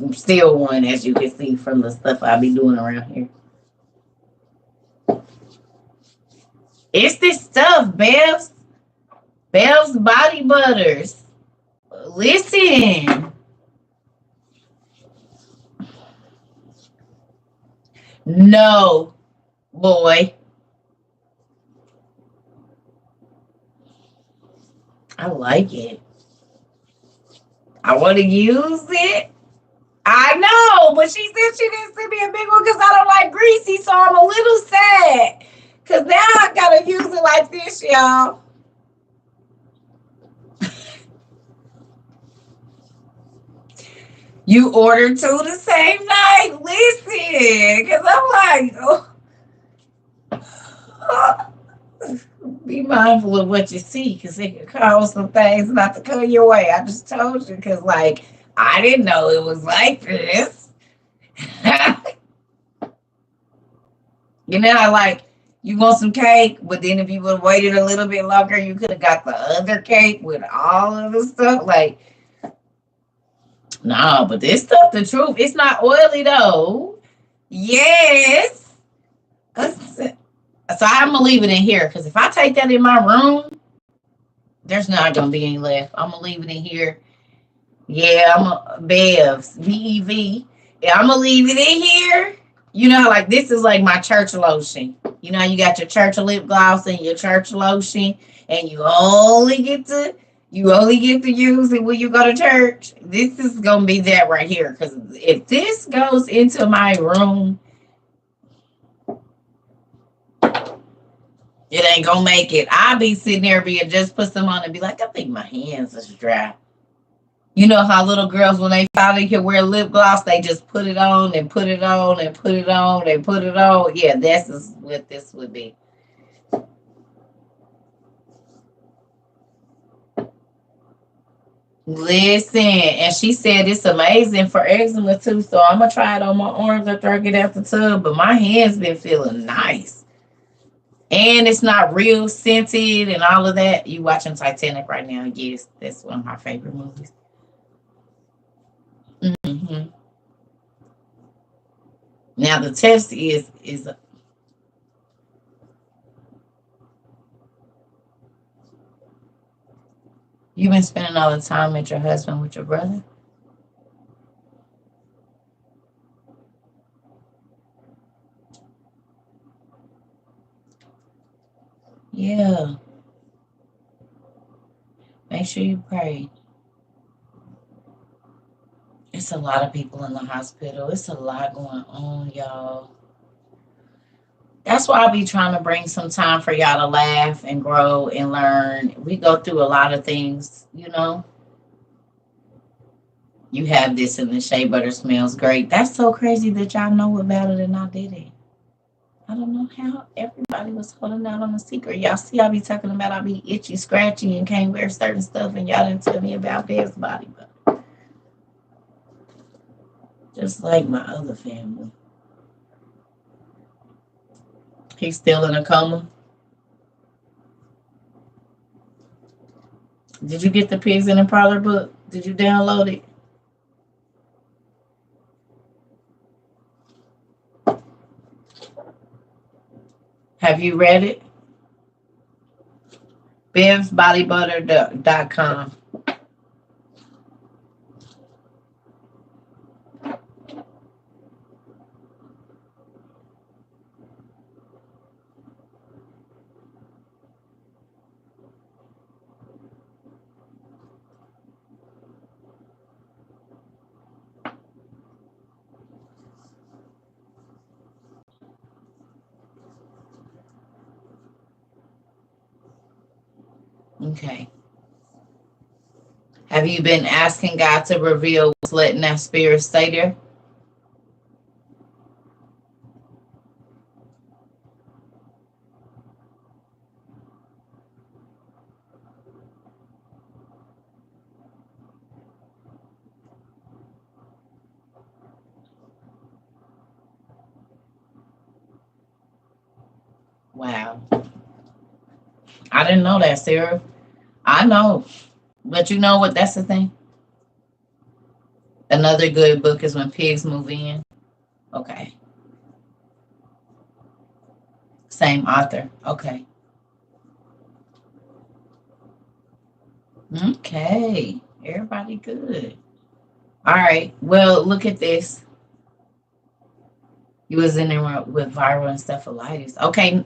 I'm still one, as you can see from the stuff I be doing around here. It's this stuff, Bev's. Bev's Body Butters. Listen. No, boy. I like it. I want to use it. I know, but she said she didn't send me a big one because I don't like greasy, so I'm a little sad. Because now I got to use it like this, y'all. You ordered two the same night? Listen, because I'm like, be mindful of what you see, because it could cause some things not to come your way. I just told you, because, I didn't know it was like this. You want some cake, but then if you would have waited a little bit longer, you could have got the other cake with all of the stuff. No, but this stuff, the truth, it's not oily though. Yes. So I'm going to leave it in here, because if I take that in my room, there's not going to be any left. I'm going to leave it in here. Yeah, Bev's, BEV. Yeah, I'm going to leave it in here. This is like my church lotion. You got your church lip gloss and your church lotion, and you only get to use it when you go to church. This is going to be that right here. Because if this goes into my room, it ain't going to make it. I'll be sitting there just put some on and be like, I think my hands is dry. You know how little girls, when they finally can wear lip gloss, they just put it on and put it on and put it on and put it on. Yeah, this is what this would be. Listen, and she said it's amazing for eczema too, so I'm going to try it on my arms after I get out the tub, but my hands been feeling nice. And it's not real scented and all of that. You watching Titanic right now? Yes, that's one of my favorite movies. Hmm. Now the test is you been spending all the time with your husband with your brother? Yeah. Make sure you pray. It's a lot of people in the hospital. It's a lot going on, y'all. That's why I be trying to bring some time for y'all to laugh and grow and learn. We go through a lot of things, you know. You have this and the shea butter smells great. That's so crazy that y'all know about it and I did it. I don't know how everybody was holding out on the secret. Y'all see, I be talking about I be itchy, scratchy, and can't wear certain stuff, and y'all didn't tell me about Bev's body, but just like my other family. He's still in a coma. Did you get the Pigs in the Parlor book? Did you download it? Have you read it? BevsBodyButter.com. Okay. Have you been asking God to reveal what's letting that spirit stay there? Wow. I didn't know that, Sarah. I know. But you know what? That's the thing. Another good book is When Pigs Move In. Okay. Same author. Okay. Okay. Everybody good. All right. Well, look at this. You was in there with viral encephalitis. Okay.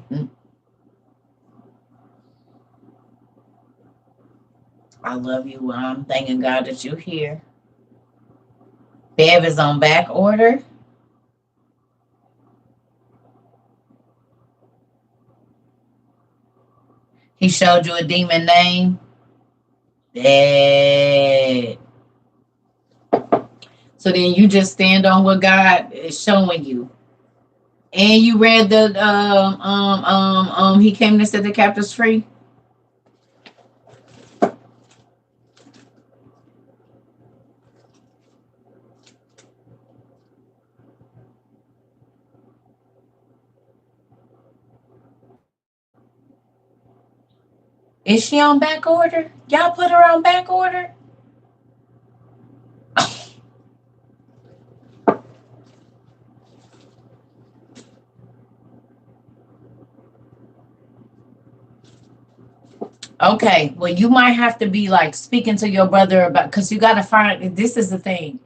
I love you. I'm thanking God that you're here. Bev is on back order. He showed you a demon name. That. So then you just stand on what God is showing you. And you read the he came to set the captives free. Is she on back order? Y'all put her on back order? Okay, well, you might have to be like speaking to your brother about, because you got to find, this is the thing.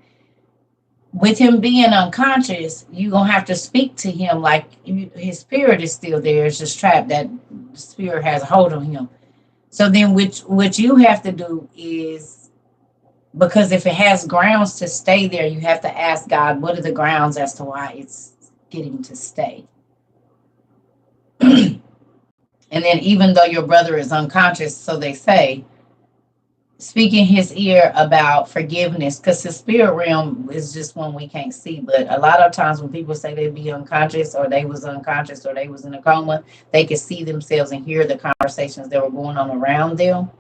With him being unconscious, you going to have to speak to him like his spirit is still there. It's just trapped. That spirit has a hold on him. So then what you have to do is, because if it has grounds to stay there, you have to ask God, what are the grounds as to why it's getting to stay? And then even though your brother is unconscious, so they say, speak in his ear about forgiveness, because the spirit realm is just one we can't see. But a lot of times when people say they be unconscious or they was unconscious or they was in a coma, they could see themselves and hear the conversations that were going on around them.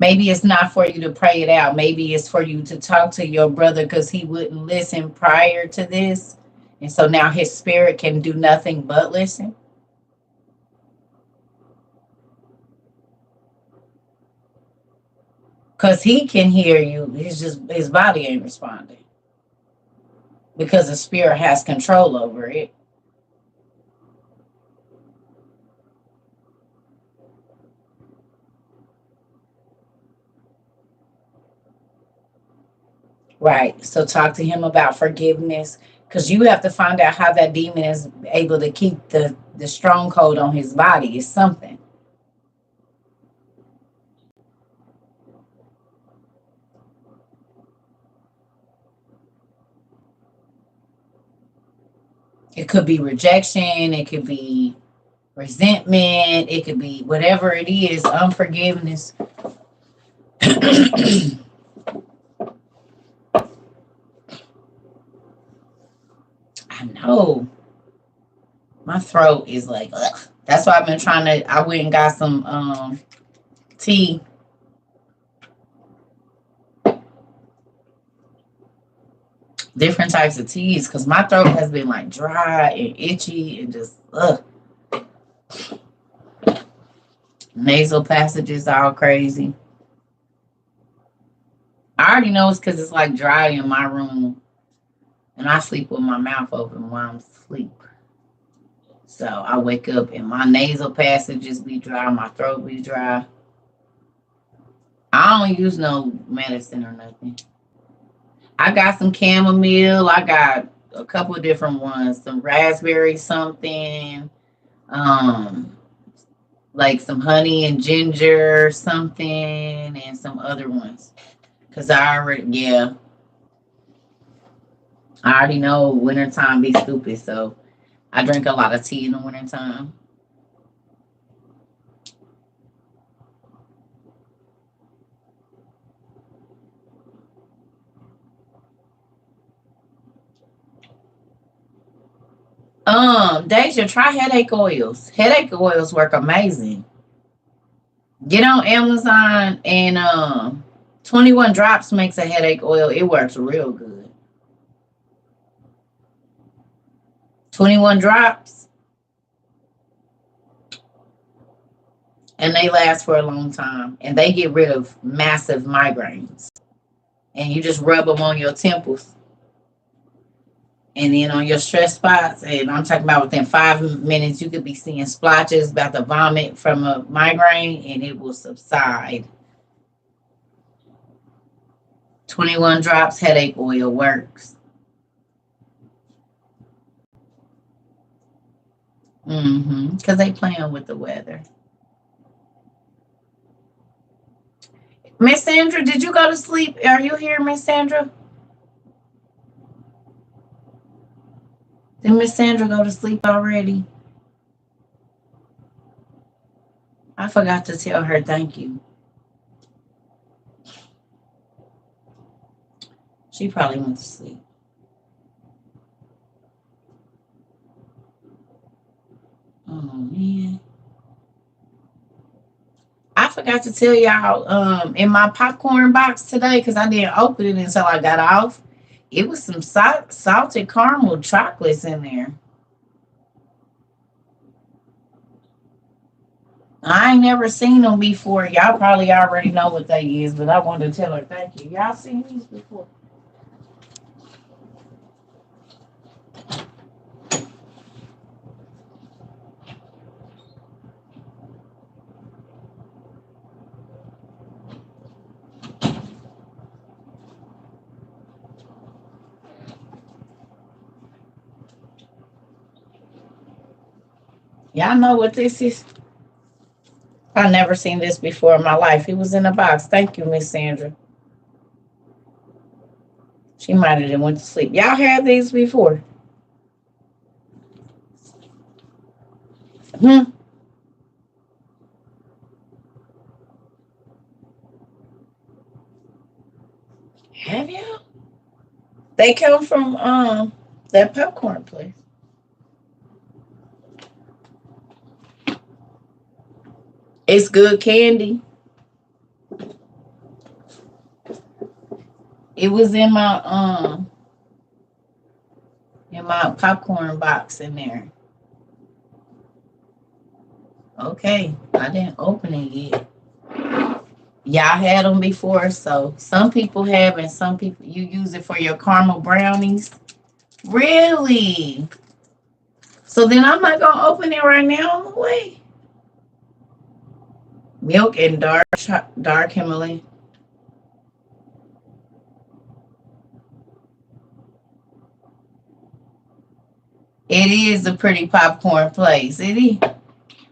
Maybe it's not for you to pray it out. Maybe it's for you to talk to your brother because he wouldn't listen prior to this. And so now his spirit can do nothing but listen. Because he can hear you. He's just, his body ain't responding. Because the spirit has control over it. Right. So talk to him about forgiveness. Because you have to find out how that demon is able to keep the stronghold on his body. It's something. It could be rejection. It could be resentment. It could be whatever it is, unforgiveness. I know. My throat is like, ugh. That's why I've been trying to. I went and got some tea. Different types of teas because my throat has been like dry and itchy and just nasal passages all crazy. I already know it's because it's like dry in my room and I sleep with my mouth open while I'm asleep. So I wake up and my nasal passages be dry, my throat be dry. I don't use no medicine or nothing. I got some chamomile. I got a couple of different ones. Some raspberry something. Like some honey and ginger something and some other ones. Cause I already know wintertime be stupid. So I drink a lot of tea in the wintertime. Deja, try headache oils. Headache oils work amazing. Get on Amazon and 21 drops makes a headache oil. It works real good. 21 drops and they last for a long time and they get rid of massive migraines. And you just rub them on your temples and then on your stress spots. And I'm talking about within 5 minutes, you could be seeing splotches about to vomit from a migraine and it will subside. 21 drops headache oil works. Because they playing with the weather. Miss Sandra, did you go to sleep? Are you here, Miss Sandra? Did Miss Sandra go to sleep already? I forgot to tell her thank you. She probably went to sleep. Oh man. I forgot to tell y'all in my popcorn box today because I didn't open it until I got off. It was some salted caramel chocolates in there. I ain't never seen them before. Y'all probably already know what they is, but I wanted to tell her thank you. Y'all seen these before? Y'all know what this is? I never seen this before in my life. It was in a box. Thank you, Miss Sandra. She might have went to sleep. Y'all had these before? Hmm. Have you? They come from that popcorn place. It's good candy. It was in my popcorn box in there. Okay, I didn't open it yet. Y'all had them before, so some people have, and some people you use it for your caramel brownies. Really? So then I'm not gonna open it right now on the way. Milk and dark Himalayan. It is a pretty popcorn place. It is.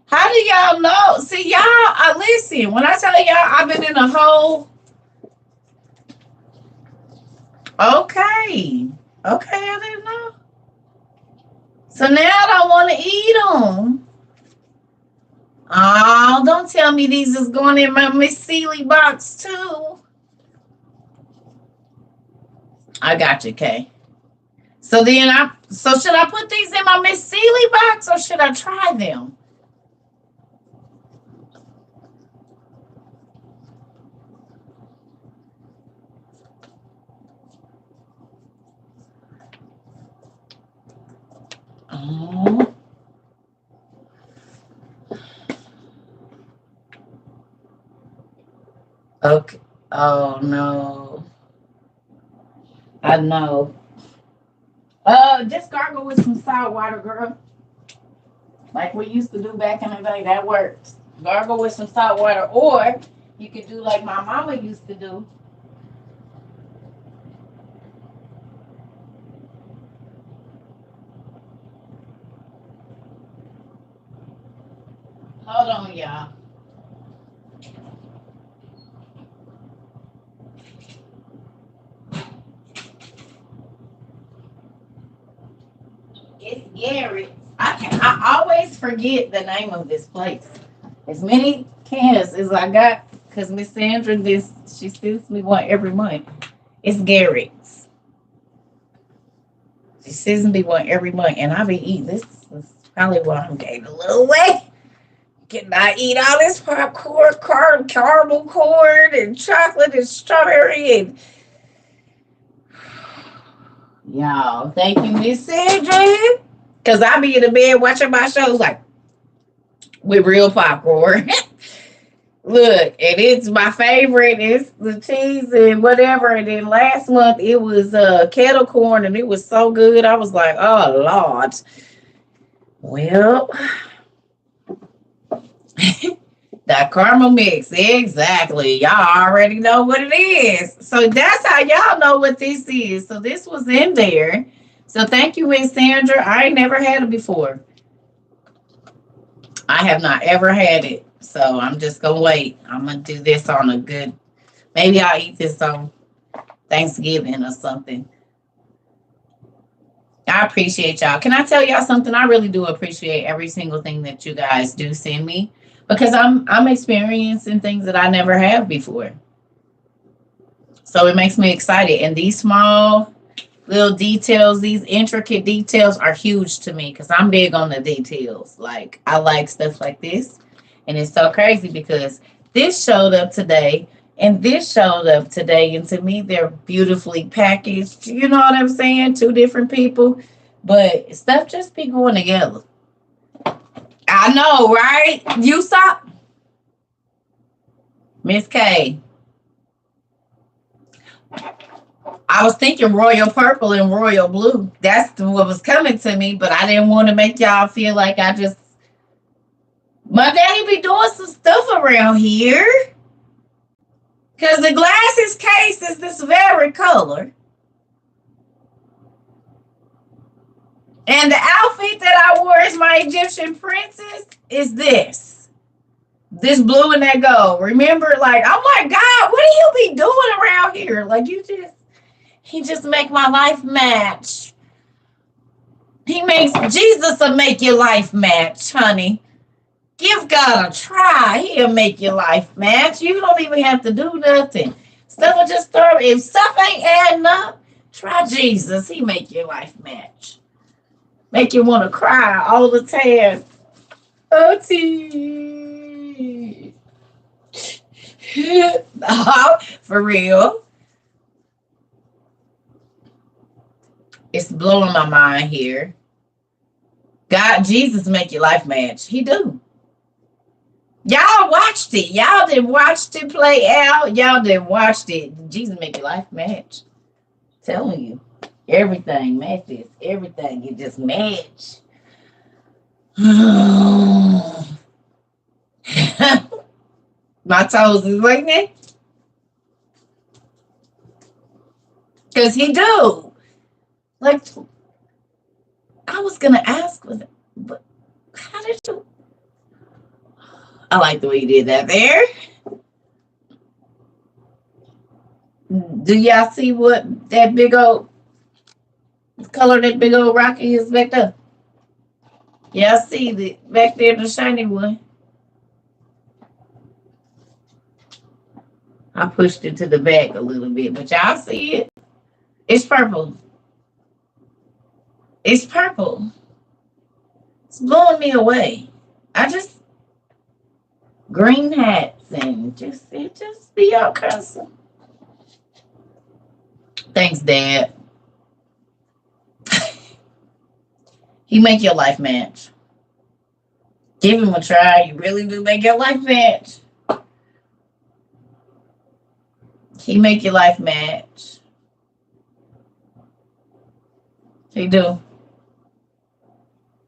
How do y'all know? See, y'all, I listen. When I tell y'all, I've been in a whole. Okay. Okay, I didn't know. So now I don't want to eat them. Oh, don't tell me these is going in my Miss Sealy box too. I got you, Kay. So then should I put these in my Miss Sealy box or should I try them? Oh. Okay. Oh no. I know. Just gargle with some salt water, girl. Like we used to do back in the day. That works. Gargle with some salt water, or you could do like my mama used to do. Hold on, y'all. It's Gary. I always forget the name of this place. As many cans as I got, because Miss Sandra, she sends me one every month. It's Garrett's. She sends me one every month, and I be eating this. Is probably why I'm gaining a little weight. Can I eat all this popcorn, caramel corn, and chocolate and strawberry and y'all? Thank you, Miss Sandra. Cause I be in the bed watching my shows like with real popcorn. Look, and it's my favorite. It's the cheese and whatever. And then last month it was kettle corn, and it was so good. I was like, oh Lord. Well, that caramel mix, exactly. Y'all already know what it is. So that's how y'all know what this is. So this was in there. So thank you, Miss Sandra. I ain't never had it before. I have not ever had it. So I'm just gonna wait. I'm gonna do this on a good. Maybe I'll eat this on Thanksgiving or something. I appreciate y'all. Can I tell y'all something? I really do appreciate every single thing that you guys do send me because I'm experiencing things that I never have before. So it makes me excited. And these small little details, these intricate details are huge to me because I'm big on the details. Like I like stuff like this. And it's so crazy because this showed up today and this showed up today. And to me, they're beautifully packaged. You know what I'm saying? Two different people. But stuff just be going together. I know, right? You saw Miss K. I was thinking royal purple and royal blue. That's what was coming to me, but I didn't want to make y'all feel like I just. My daddy be doing some stuff around here. Because the glasses case is this very color. And the outfit that I wore as my Egyptian princess is this. This blue and that gold. Remember, like, I'm like, God, what do you be doing around here? Like, he just make my life match. Jesus will make your life match, honey. Give God a try. He'll make your life match. You don't even have to do nothing. Stuff will just throw. If stuff ain't adding up, try Jesus. He make your life match. Make you want to cry all the time. OT. Oh, for real. It's blowing my mind here. God, Jesus make your life match. He do. Y'all watched it. Y'all didn't watch it play out. Y'all didn't watch it. Jesus make your life match. Telling you. Everything matches. Everything. It just match. My toes is like that. Because he do. Like, I was going to ask, but how did you? I like the way you did that there. Do y'all see what that big old color that big old rocket is back there? Y'all see the back there, the shiny one? I pushed it to the back a little bit, but y'all see it? It's purple. It's purple. It's blowing me away. I just green hats and it just be all kinds of. Thanks, Dad. He make your life match. Give him a try. You really do make your life match. He make your life match. He do.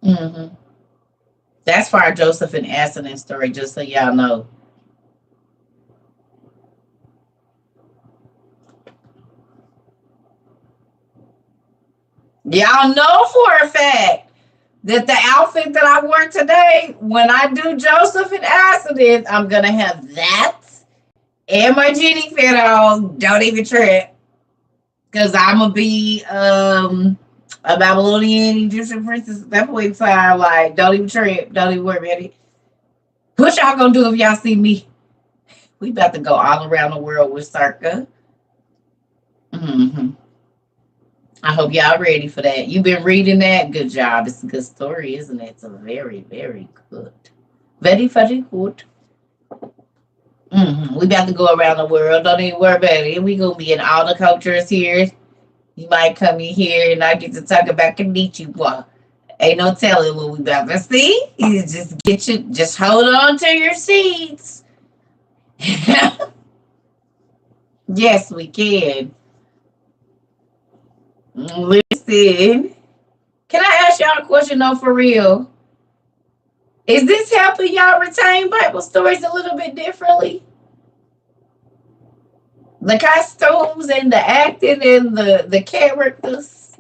Mm-hmm. That's for our Joseph and Asenath story, just so y'all know. Y'all know for a fact that the outfit that I wore today, when I do Joseph and Asenath, I'm going to have that and my genie fit on. Don't even trip. Because I'm going to be a Babylonian Egyptian princess at that point in time. Like, don't even trip. Don't even worry about it. What y'all going to do if y'all see me? We about to go all around the world with Circa. Mm-hmm. I hope y'all ready for that. You've been reading that? Good job. It's a good story, isn't it? It's a very, very good. Very, very good. We about to go around the world. Don't even worry about it. We going to be in all the cultures here. You might come in here and I get to talk about Konnichiwa. Ain't no telling what we about to see. You just hold on to your seats. Yes, we can. Listen, can I ask y'all a question though, for real? Is this helping y'all retain Bible stories a little bit differently? The costumes and the acting and the characters.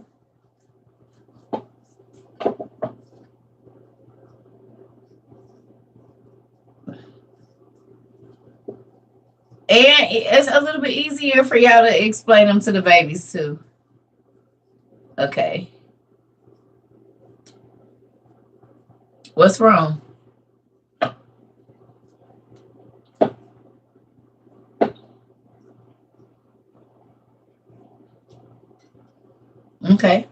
And it's a little bit easier for y'all to explain them to the babies too. Okay. What's wrong? Okay.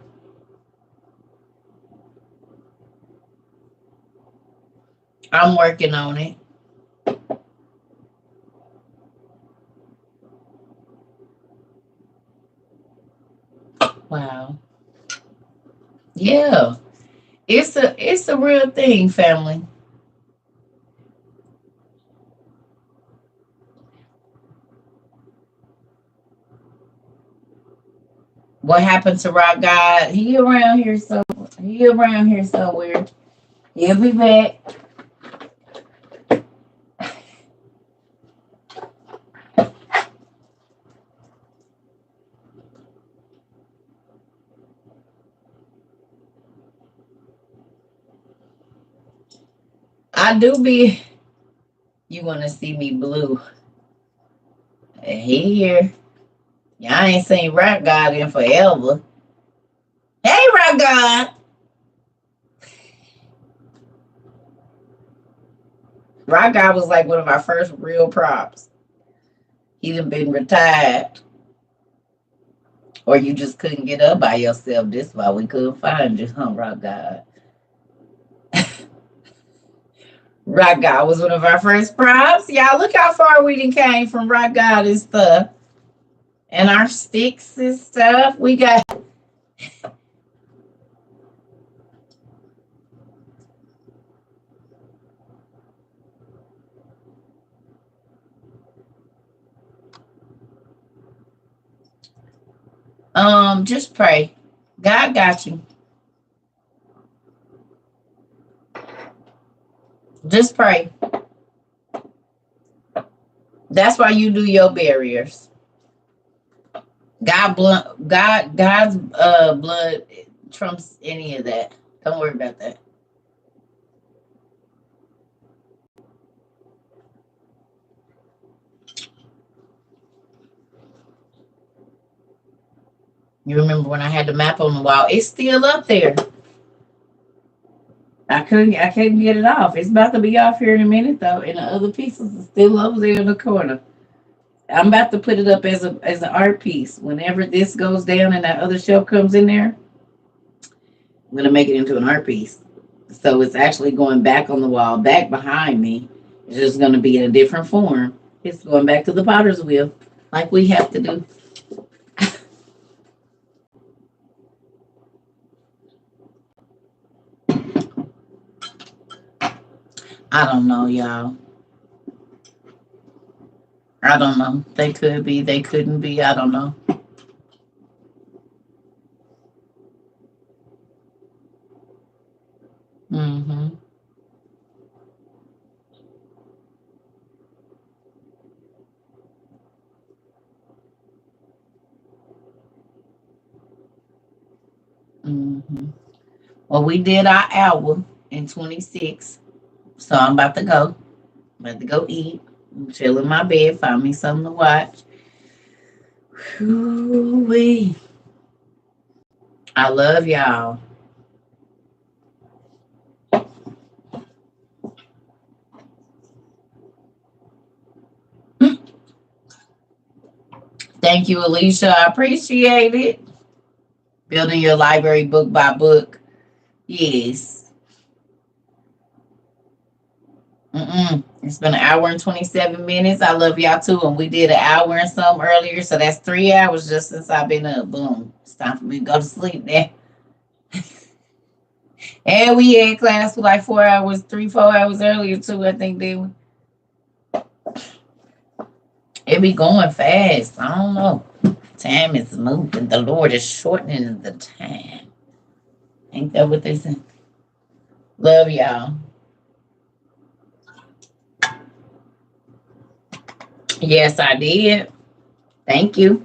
I'm working on it. Wow. Yeah. It's a real thing, family. What happened to Rock God? He around here somewhere. He'll be back. I do be. You want to see me blue? And he here. Y'all ain't seen Rock God in forever. Hey, Rock God. Rock God was like one of our first real props. He done been retired. Or you just couldn't get up by yourself. This why we couldn't find you, huh, Rock God? Rock God was one of our first props. Y'all, look how far we done came from Rock God and stuff. And our sticks and stuff. We got... Just pray. God got you. Just pray. That's why you do your barriers. God's blood trumps any of that. Don't worry about that. You remember when I had the map on the wall? It's still up there. I couldn't get it off. It's about to be off here in a minute though, and the other pieces are still over there in the corner. I'm about to put it up as an art piece. Whenever this goes down and that other shelf comes in there, I'm gonna make it into an art piece. So it's actually going back on the wall, back behind me. It's just gonna be in a different form. It's going back to the potter's wheel, like we have to do. I don't know, y'all. I don't know. They could be, they couldn't be. I don't know. Mm-hmm. Mm-hmm. Well, we did our hour in 26, so I'm about to go. I'm about to go eat. Chill in my bed. Find me something to watch. Ooh-wee. I love y'all. Thank you, Alicia. I appreciate it. Building your library book by book. Yes. It's been an hour and 27 minutes. I love y'all too. And we did an hour and some earlier. So that's 3 hours just since I've been up. Boom. It's time for me to go to sleep now. And we had class for like 4 hours, 4 hours earlier too, I think they it be going fast. I don't know. Time is moving. The Lord is shortening the time. Ain't that what they say? Love y'all. Yes, I did. Thank you.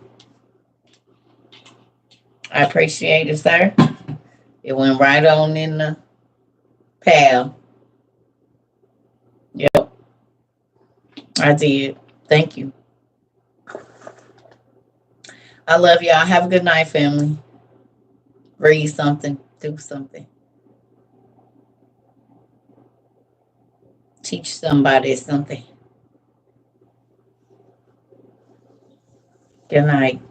I appreciate it, sir. It went right on in the pal. Yep, I did. Thank you. I love y'all. Have a good night, family. Read something. Do something. Teach somebody something. Good night.